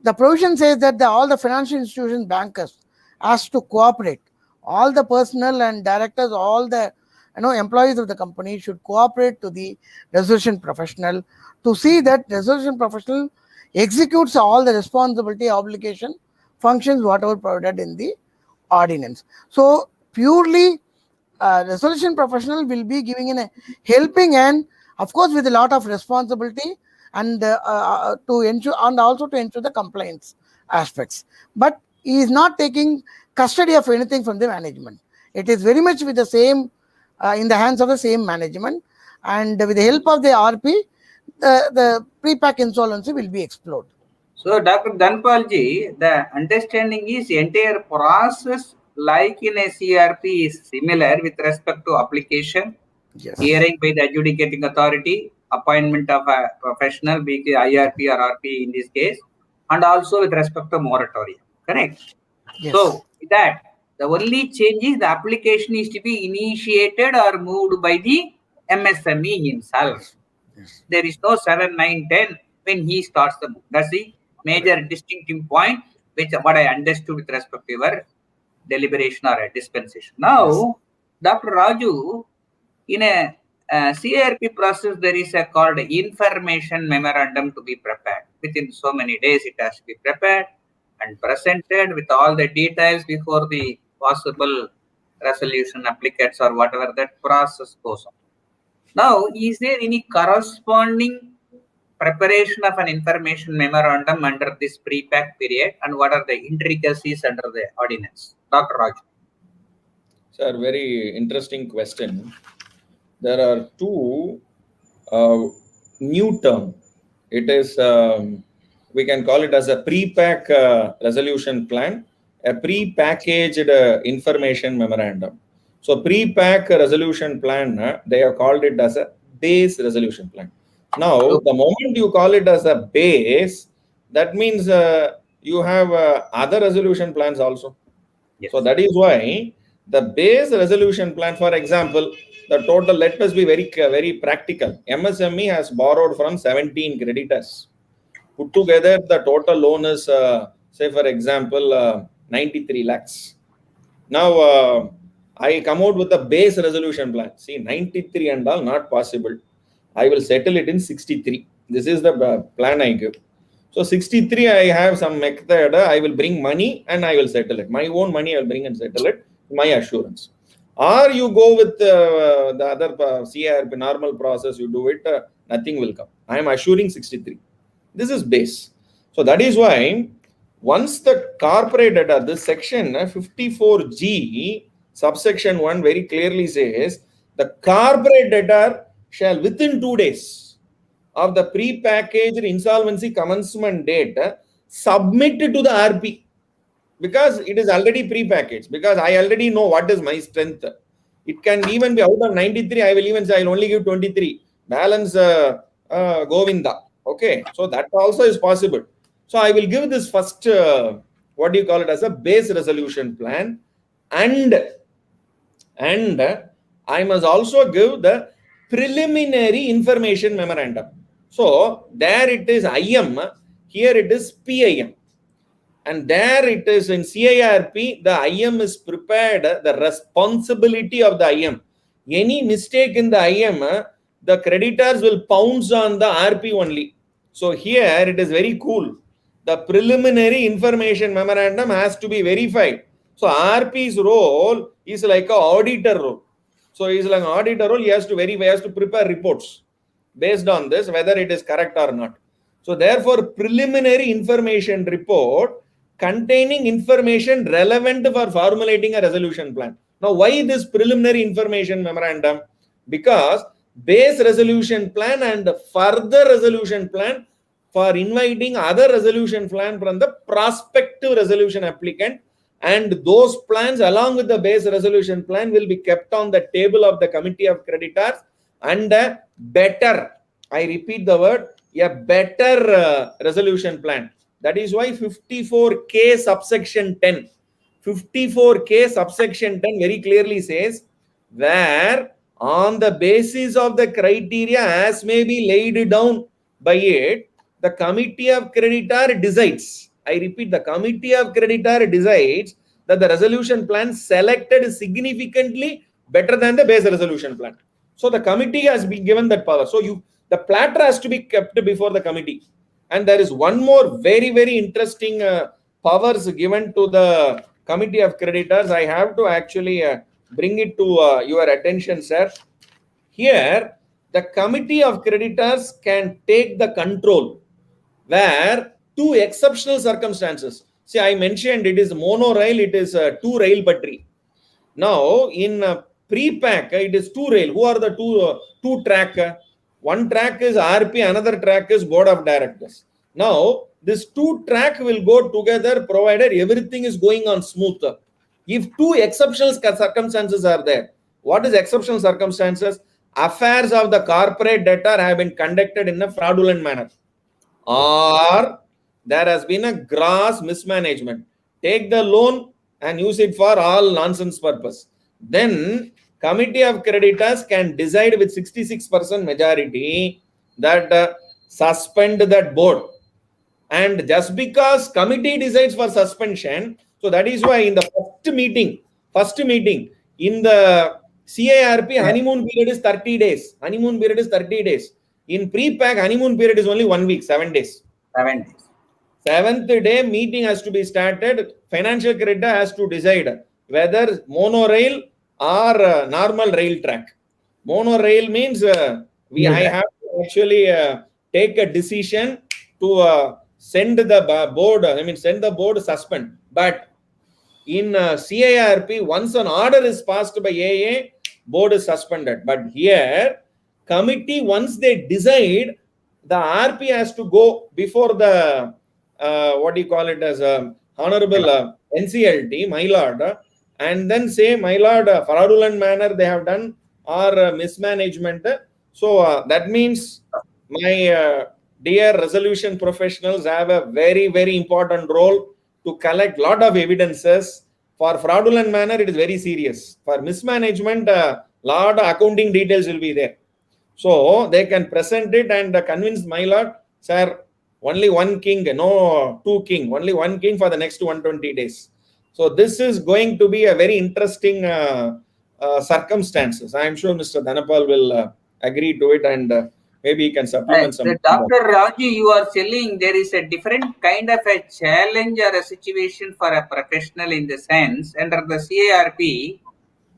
the provision says that all the financial institutions, bankers, has to cooperate. All the personnel and directors, all the employees of the company should cooperate to the resolution professional to see that resolution professional executes all the responsibility, obligation, functions, whatever provided in the ordinance. So purely resolution professional will be giving in a helping hand, of course, with a lot of responsibility and to ensure, and also to ensure the compliance aspects. But he is not taking custody of anything from the management. It is very much with the same in the hands of the same management, and with the help of the RP, the pre-pack insolvency will be explored. So, Dr. Dhanpalji, the understanding is entire process like in a CRP is similar with respect to application, yes, hearing by the adjudicating authority, appointment of a professional, be it IRP or RP in this case, and also with respect to moratorium. Correct? yes. So, that the only change is the application is to be initiated or moved by the MSME himself. Yes. There is no 7, 9, 10 when he starts the move. That's the major distinctive point, which what I understood with respect to your deliberation or a dispensation. Now, yes. Dr. Raju, in a CRP process, there is a called information memorandum to be prepared. Within so many days, it has to be prepared and presented with all the details before the possible resolution applicants or whatever that process goes on. Now, is there any corresponding preparation of an information memorandum under this pre-pack period, and what are the intricacies under the ordinance? Dr. Raj. Sir, very interesting question. There are two new term. It is, we can call it as a pre-pack resolution plan, a pre-packaged information memorandum. So pre-pack resolution plan, they have called it as a base resolution plan. Now, the moment you call it as a base, that means you have other resolution plans also. Yes. So that is why the base resolution plan, for example, the total, let us be very practical. MSME has borrowed from 17 creditors. Put together, the total loan is, say, for example, 93 lakhs. Now, I come out with a base resolution plan. See, 93 and all, not possible. I will settle it in 63. This is the plan I give. So 63, I have some method. I will bring money and I will settle it. My own money I will bring and settle it. My assurance. Or you go with the other CIRP normal process, you do it, nothing will come. I am assuring 63. This is base. So that is why once the corporate debtor, this section 54G subsection 1 very clearly says the corporate debtor shall within 2 days of the pre-packaged insolvency commencement date submit to the RP, because it is already pre-packaged, because I already know what is my strength. It can even be out of 93, I will even say I will only give 23. Balance Govinda. Okay, so that also is possible. So I will give this first, what do you call it, as a base resolution plan, and I must also give the preliminary information memorandum. So there it is IM, here it is PIM. And there it is in CIRP, the IM is prepared, the responsibility of the IM. Any mistake in the IM, the creditors will pounce on the RP only. So here it is very cool. The preliminary information memorandum has to be verified. So RP's role is like an auditor role. So he is like an auditor role, he has to verify, he has to prepare reports based on this, whether it is correct or not. So therefore, preliminary information report containing information relevant for formulating a resolution plan. Now, why this preliminary information memorandum? Because base resolution plan and further resolution plan for inviting other resolution plan from the prospective resolution applicant, and those plans along with the base resolution plan will be kept on the table of the committee of creditors, and a better, I repeat the word, a better resolution plan. That is why 54K subsection 10, 54K subsection 10 very clearly says, where on the basis of the criteria as may be laid down by it, the committee of creditor decides. I repeat, the committee of creditor decides that the resolution plan selected is significantly better than the base resolution plan. So the committee has been given that power. So the platter has to be kept before the committee. And there is one more very, very interesting powers given to the committee of creditors. I have to actually bring it to your attention, sir. Here, the committee of creditors can take the control where two exceptional circumstances. See, I mentioned it is monorail, it is two rail battery. Now, in pre-pack, it is two rail. Who are the two track? One track is RP, another track is board of directors. Now, this two track will go together provided everything is going on smooth. If two exceptional circumstances are there, what is exceptional circumstances? Affairs of the corporate debtor have been conducted in a fraudulent manner, or there has been a gross mismanagement. Take the loan and use it for all nonsense purpose. Then committee of creditors can decide with 66% majority that suspend that board. And just because committee decides for suspension, so that is why in the first meeting in the CIRP, honeymoon period is 30 days. Honeymoon period is 30 days. In pre-pack, honeymoon period is only 1 week, 7 days. 7 days. 7th day, meeting has to be started. Financial creditor has to decide whether monorail or normal rail track. Monorail means I have to actually take a decision to send the board, send the board suspend. But in CIRP, once an order is passed by AA, board is suspended. But here, committee, once they decide, the RP has to go before the what do you call it as honorable NCLT, my lord, and then say, my lord, fraudulent manner they have done or mismanagement. So that means my dear resolution professionals have a very, very important role to collect lot of evidences. For fraudulent manner, it is very serious. For mismanagement, lot of accounting details will be there. So they can present it and convince my lord, sir, only one king, no two king, only one king for the next 120 days. So this is going to be a very interesting circumstances. I am sure Mr. Dhanapal will agree to it, and Maybe he can supplement some. Dr. Raji, you are telling there is a different kind of a challenge or a situation for a professional in the sense under the CARP,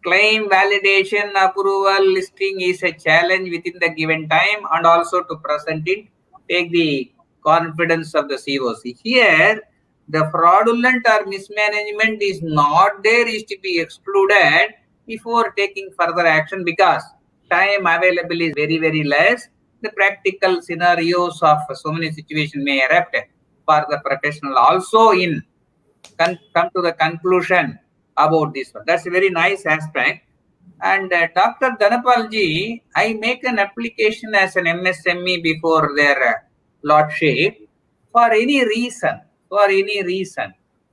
claim validation approval listing is a challenge within the given time and also to present it, take the confidence of the COC. Here, the fraudulent or mismanagement is not there, is to be excluded before taking further action because time available is very, very less. The practical scenarios of so many situations may erupt for the professional also in come to the conclusion about this one. That's a very nice aspect. And Dr. Dhanapalji, I make an application as an MSME before their lordship for any reason.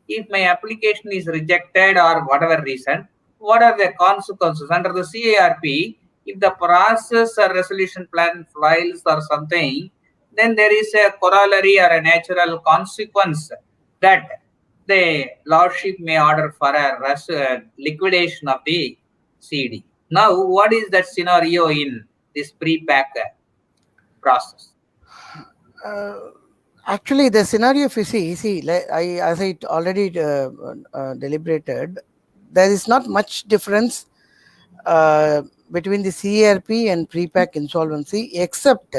If my application is rejected or whatever reason, what are the consequences under the CARP? If the process or resolution plan fails or something, then there is a corollary or a natural consequence that the lordship may order for a liquidation of the CD. Now, what is that scenario in this pre-pack process? Actually, the scenario, if you see, as I already deliberated, there is not much difference between the CARP and pre-pack insolvency, except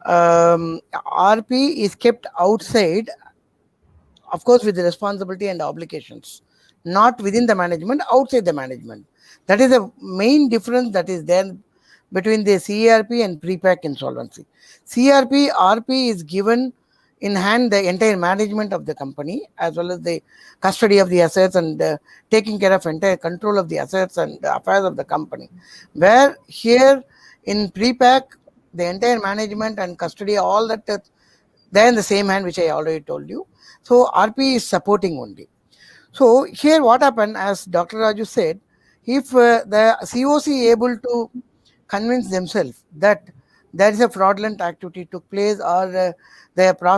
RP is kept outside, of course, with the responsibility and obligations, not within the management, outside the management. That is the main difference that is there between the CARP and pre-pack insolvency. CARP, RP is given in hand the entire management of the company as well as the custody of the assets and taking care of entire control of the assets and affairs of the company. Where here in pre-pack, the entire management and custody, all that they're in the same hand, which I already told you. So RP is supporting only. So here what happened, as Dr. Raju said, if the COC able to convince themselves that there is a fraudulent activity took place or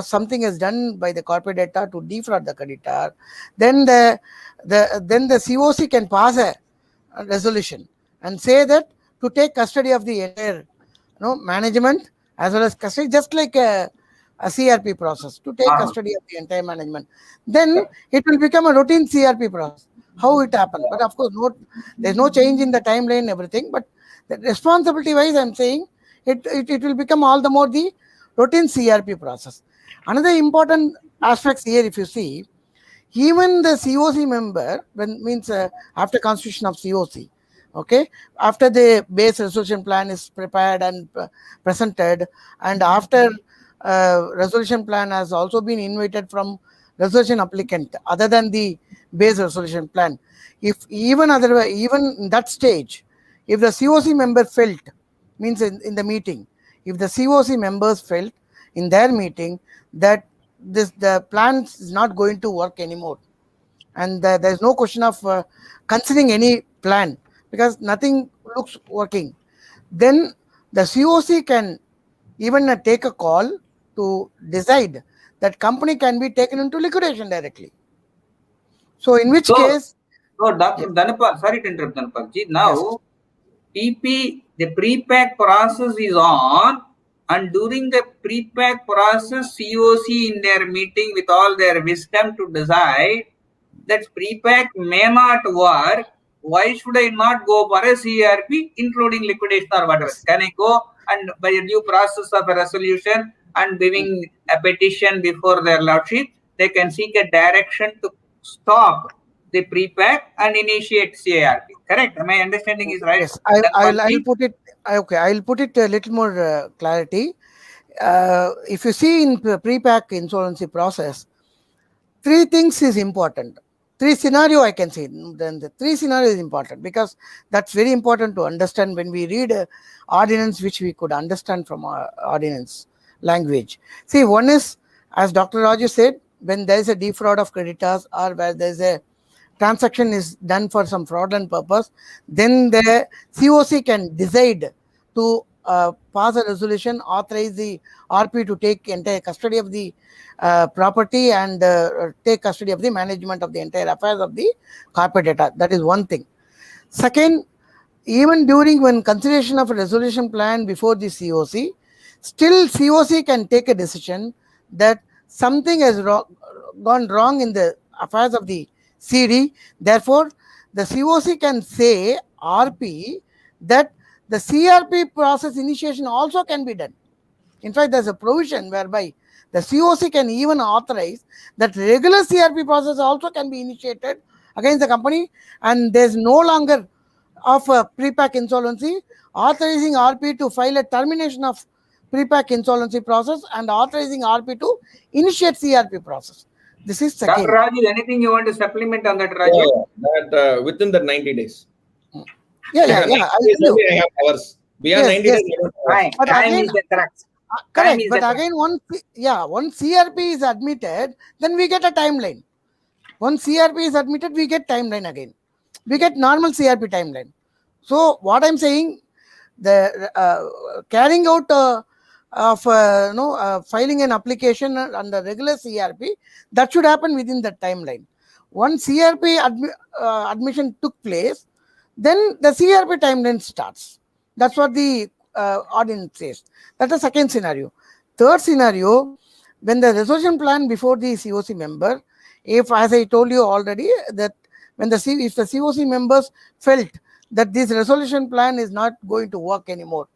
something is done by the corporate debtor to defraud the creditor, then the COC can pass a resolution and say that to take custody of the entire management as well as custody, just like a CRP process, to take custody of the entire management. Then it will become a routine CRP process. How it happened, but of course, there's no change in the timeline, everything. But the responsibility-wise, I'm saying it will become all the more the routine CRP process. Another important aspects here, if you see, even the COC member, after constitution of COC, okay, after the base resolution plan is prepared and presented, and after resolution plan has also been invited from resolution applicant other than the base resolution plan. If even in that stage, if the COC member felt, means in the meeting, if the COC members felt in their meeting that the plan is not going to work anymore, and there's no question of considering any plan because nothing looks working, then the COC can even take a call to decide that company can be taken into liquidation directly. So in which case... So Dr. Dhanapal, sorry to interrupt Dhanapalji. Now, yes. The pre-pack process is on, and during the pre-pack process, COC in their meeting with all their wisdom to decide that pre-pack may not work. Why should I not go for a CRP, including liquidation or whatever? Yes. Can I go and by a due process of a resolution and giving a petition before their lordship, they can seek a direction to stop the pre-pack and initiate CARP. Correct? My understanding is right? Yes, I'll put it. Okay, I'll put it a little more clarity. If you see in pre-pack insolvency process, three things is important. Three scenario I can say. Then the three scenario is important because that's very important to understand when we read ordinance, which we could understand from our ordinance language. See, one is, as Dr. Raju said, when there is a defraud of creditors or where there is a transaction is done for some fraudulent purpose, then the COC can decide to pass a resolution, authorize the RP to take entire custody of the property and take custody of the management of the entire affairs of the corporate debtor. That is one thing. Second, even during when consideration of a resolution plan before the COC, still COC can take a decision that something has gone wrong in the affairs of the CD. Therefore, the COC can say RP that the CRP process initiation also can be done. In fact, there's a provision whereby the COC can even authorize that regular CRP process also can be initiated against the company, and there's no longer of a prepack insolvency, authorizing RP to file a termination of prepack insolvency process and authorizing RP to initiate CRP process. This is second. Dr. Raju, anything you want to supplement on that, Raju? That within the 90 days. Yeah. I have hours. Beyond 90 days, Fine. But Time again, is the crux. correct. But again, once CRP is admitted, then we get a timeline. Once CRP is admitted, we get timeline again. We get normal CRP timeline. So what I'm saying, the carrying out of filing an application under regular CRP, that should happen within the timeline. Once CRP admission took place, then the CRP timeline starts. That's what the ordinance says. That's the second scenario. Third scenario, when the resolution plan before the COC member, if, as I told you already, that when if the COC members felt that this resolution plan is not going to work anymore,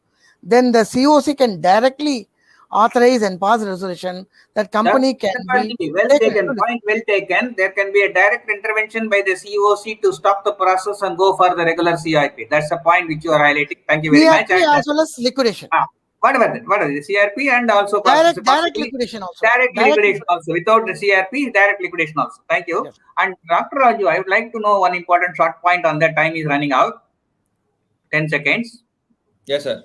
then the COC can directly authorize and pass a resolution that company can be well taken. Point well taken. There can be a direct intervention by the COC to stop the process and go for the regular CRP. That's the point which you are highlighting. Thank you very much. As well as liquidation. Whatever the CRP and also direct liquidation also. Direct liquidation also. Without the CRP, direct liquidation also. Thank you. Yes. And Dr. Raju, I would like to know one important short point on that. Time is running out. 10 seconds. Yes, sir.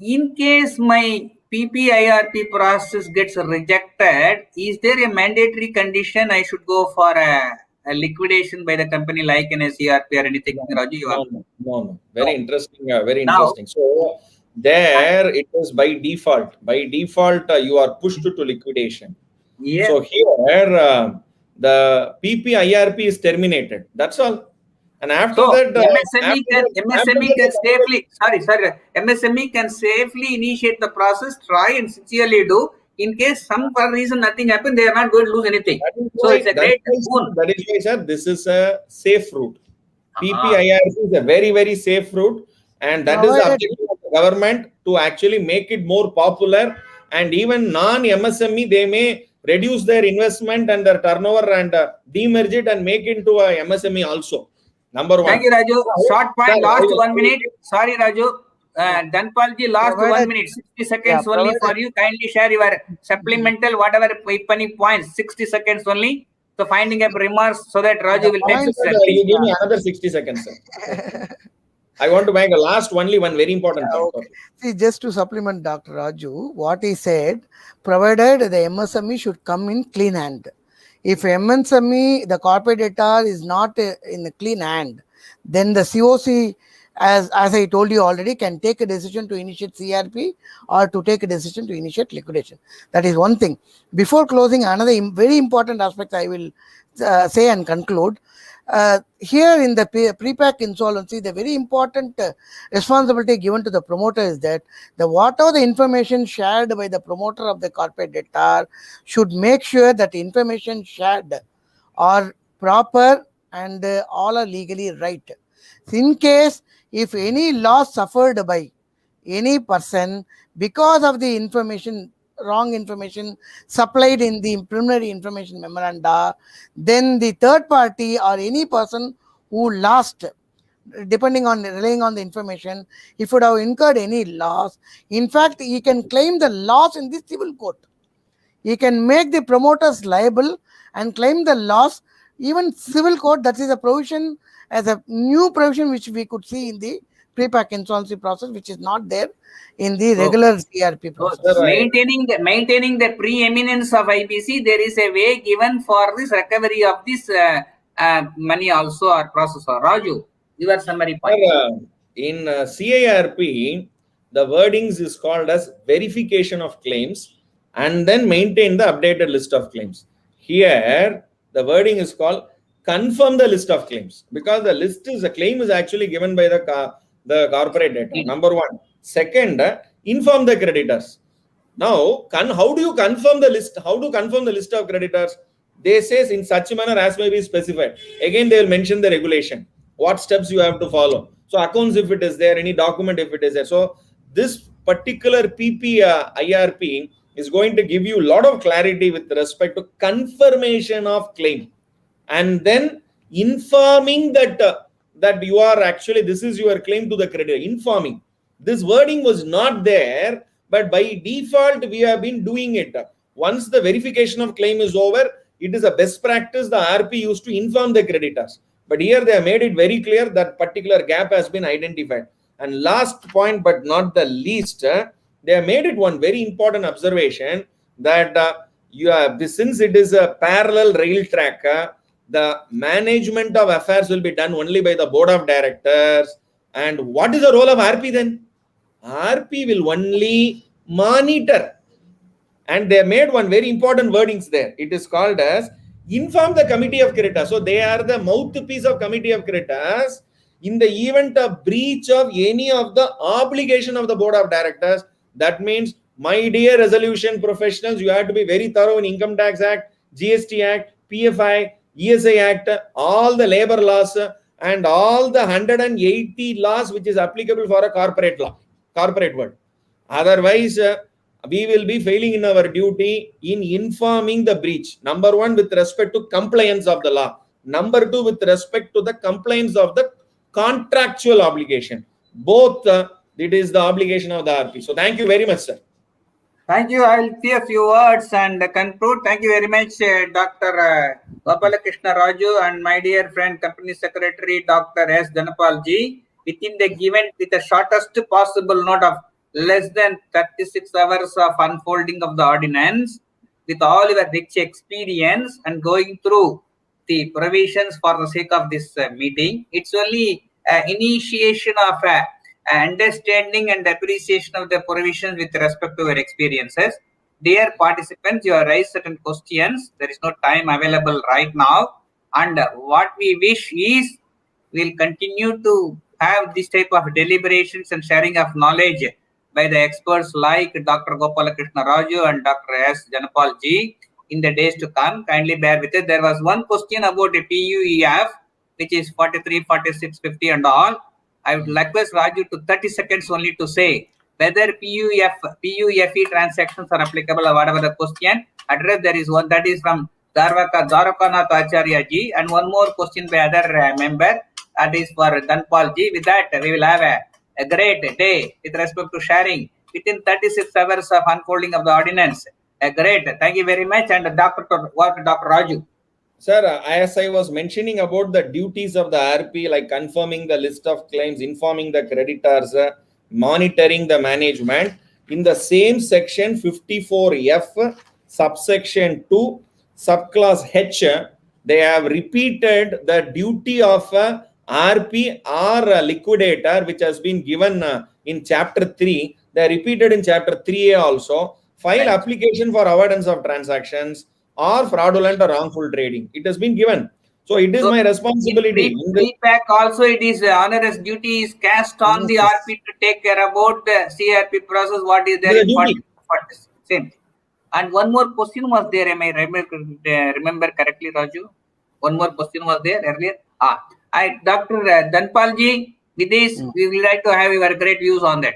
In case my PPIRP process gets rejected, is there a mandatory condition I should go for a liquidation by the company like an CRP or anything? Raju, no. Very interesting. Very interesting. So there it is by default. By default, you are pushed to liquidation. Yeah. So here the PPIRP is terminated. That's all. And after that, MSME can safely initiate the process, try and sincerely do. In case some reason nothing happened, they are not going to lose anything. So it's a great boon. That is why, sir, this is a safe route. PPIRP is a very, very safe route, and that is the objective of the government to actually make it more popular. And even non-MSME, they may reduce their investment and their turnover and demerge it and make it into a MSME also. Number one. Thank you, Raju. Short point, last 1 minute. Sorry, Raju. Dhanpalji, last 1 minute, 60 seconds only for you. Kindly share your supplemental, whatever points, 60 seconds only. So finding up remarks so that Raju will take you give me another 60 seconds, sir. I want to make a last only one very important point. Okay. See, just to supplement Dr. Raju, what he said, provided the MSME should come in clean hand. If MSME, the corporate debtor is not in a clean hand, then the COC, as I told you already, can take a decision to initiate CRP or to take a decision to initiate liquidation. That is one thing. Before closing, another very important aspect I will say and conclude. Here in the prepack insolvency, the very important responsibility given to the promoter is that whatever the information shared by the promoter of the corporate debtor should make sure that the information shared are proper and all are legally right. In case if any loss suffered by any person because of the wrong information supplied in the preliminary information memoranda, then the third party or any person who lost, relying on the information, if would have incurred any loss, in fact, he can claim the loss in the civil court. He can make the promoters liable and claim the loss, even civil court. That is a provision, as a new provision which we could see in the prepack insolvency process, which is not there in the regular CRP process. Maintaining the preeminence of IBC, there is a way given for this recovery of this money also or process. Raju, your summary point. In CIRP, the wordings is called as verification of claims and then maintain the updated list of claims. Here, the wording is called confirm the list of claims, because the claim is actually given by the corporate debtor. Number one. Second, inform the creditors. Now, how do you confirm the list? How to confirm the list of creditors? They say in such a manner as may be specified. Again, they will mention the regulation, what steps you have to follow. So accounts if it is there, any document if it is there. So this particular PP IRP is going to give you a lot of clarity with respect to confirmation of claim, and then informing that that you are actually, this is your claim to the creditor. Informing. This wording was not there, but by default we have been doing it. Once the verification of claim is over, it is a best practice the RP used to inform the creditors. But here they have made it very clear that particular gap has been identified. And last point, but not the least, they have made it one very important observation that you have this, since it is a parallel rail track, the management of affairs will be done only by the board of directors. And what is the role of RP then? RP will only monitor. And they made one very important wordings there. It is called as inform the committee of creditors. So they are the mouthpiece of committee of creditors. In the event of breach of any of the obligation of the board of directors, that means, my dear resolution professionals, you have to be very thorough in Income Tax Act, GST Act, PFI, ESI Act, all the labor laws, and all the 180 laws which is applicable for a corporate law, corporate world. Otherwise, we will be failing in our duty in informing the breach. Number one, with respect to compliance of the law. Number two, with respect to the compliance of the contractual obligation. Both, it is the obligation of the RP. So thank you very much, sir. Thank you. I will say a few words and conclude. Thank you very much, Dr. Gopalakrishna Raju and my dear friend, Company Secretary, Dr. S. Dhanapal ji. Within the given, with the shortest possible note of less than 36 hours of unfolding of the ordinance, with all your rich experience and going through the provisions for the sake of this meeting, it's only initiation of understanding and appreciation of the provisions with respect to your experiences. Dear participants, you have raised certain questions. There is no time available right now. And what we wish is, we'll continue to have this type of deliberations and sharing of knowledge by the experts like Dr. Gopalakrishna Raju and Dr. S. Dhanapal ji in the days to come. Kindly bear with it. There was one question about a PUEF, which is 43, 46, 50 and all. I would request Raju to 30 seconds only to say whether PUFE transactions are applicable or whatever the question. Address, there is one that is from Dwarakanath Acharya ji, and one more question by other member, that is for Dhanapal ji. With that, we will have a great day with respect to sharing within 36 hours of unfolding of the ordinance. A great. Thank you very much. And Dr. Raju. Sir, as I was mentioning about the duties of the RP, like confirming the list of claims, informing the creditors, monitoring the management, in the same section 54F, subsection 2, subclass H, they have repeated the duty of RP or a liquidator, which has been given in chapter 3. They are repeated in chapter 3A also. File application for avoidance of transactions or fraudulent or wrongful trading. It has been given. So it is my responsibility. In Prepack also, it is onerous duty is cast on the RP to take care about the CRP process. What is there in 40, same. And one more question was there. Am I remember correctly, Raju? One more question was there earlier. Dr. Dhanapal ji, with this, we will like to have your great views on that.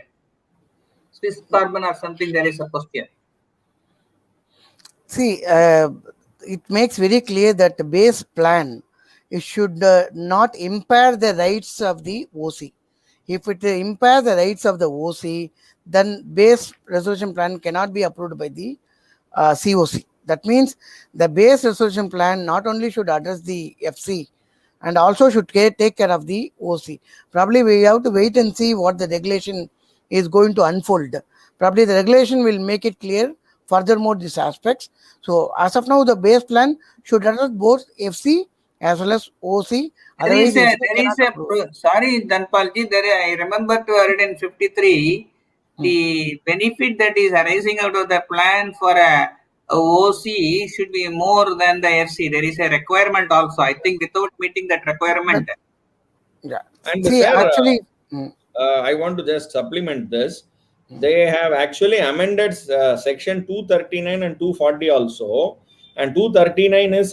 Swiss carbon or something, there is a question. See, it makes very clear that the base plan, it should not impair the rights of the OC. If it impairs the rights of the OC, then base resolution plan cannot be approved by the COC. That means the base resolution plan not only should address the FC and also should take care of the OC. Probably we have to wait and see what the regulation is going to unfold. Probably the regulation will make it clear furthermore these aspects. So as of now, the base plan should address both FC as well as OC. Sorry, Dhanapal ji, I remember to 153, the benefit that is arising out of the plan for a OC should be more than the FC. There is a requirement also. I think without meeting that requirement. And see, sir, actually, I want to just supplement this. They have actually amended section 239 and 240 also. And 239 is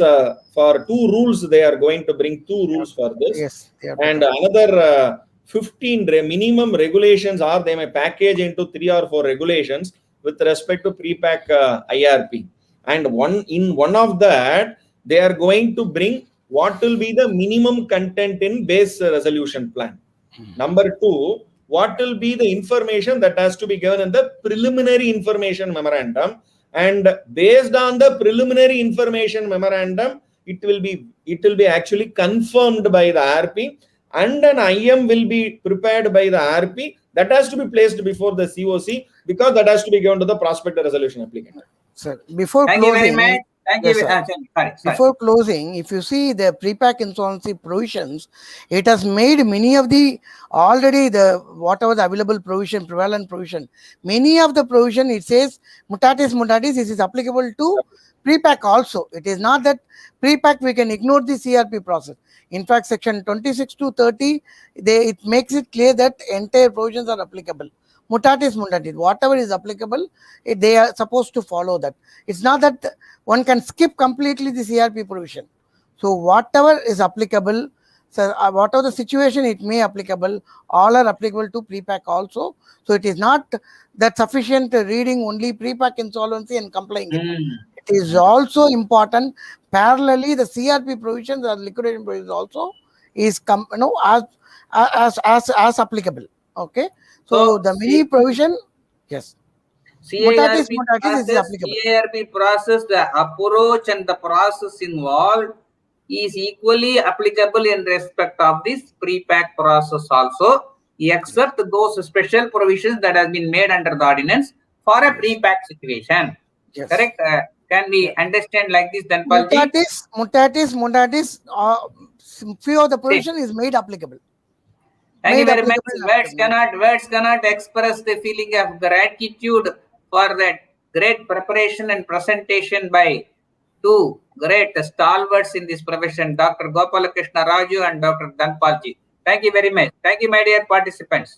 for 2 rules. They are going to bring 2 rules for this. Yes. And another 15 minimum regulations are they may package into 3 or 4 regulations with respect to pre-pack IRP. And one of that, they are going to bring what will be the minimum content in base resolution plan. Number 2, what will be the information that has to be given in the preliminary information memorandum, and based on the preliminary information memorandum, it will be actually confirmed by the RP, and an IM will be prepared by the RP that has to be placed before the COC, because that has to be given to the prospector resolution applicant. Sir, before Thank closing, you very much. Thank yes, you. sir. Sorry. Before closing, if you see the pre-pack insolvency provisions, it has made many of the already the whatever the available provision, prevalent provision, many of the provision it says mutatis mutatis, this is applicable to pre-pack also. It is not that pre-pack we can ignore the CRP process. In fact, section 26 to 30, it makes it clear that entire provisions are applicable. Mutatis mutatis, whatever is applicable, they are supposed to follow that. It's not that one can skip completely the CRP provision. So whatever is applicable, so whatever the situation it may applicable, all are applicable to pre-pack also. So it is not that sufficient reading only pre-pack insolvency and complying it. It is also important. Parallelly, the CRP provisions or liquidation provisions also is as applicable. Okay. So the mini provision, yes. CARP process, the approach and the process involved is equally applicable in respect of this pre-pack process also, except those special provisions that have been made under the ordinance for a pre-pack situation. Yes. Correct? Can we understand like this then, Palji? Mutatis, few of the provision is made applicable. Thank you very much. Words cannot express the feeling of gratitude for that great preparation and presentation by 2 great stalwarts in this profession, Dr. Gopalakrishna Raju and Dr. Dhanpalji. Thank you very much. Thank you, my dear participants.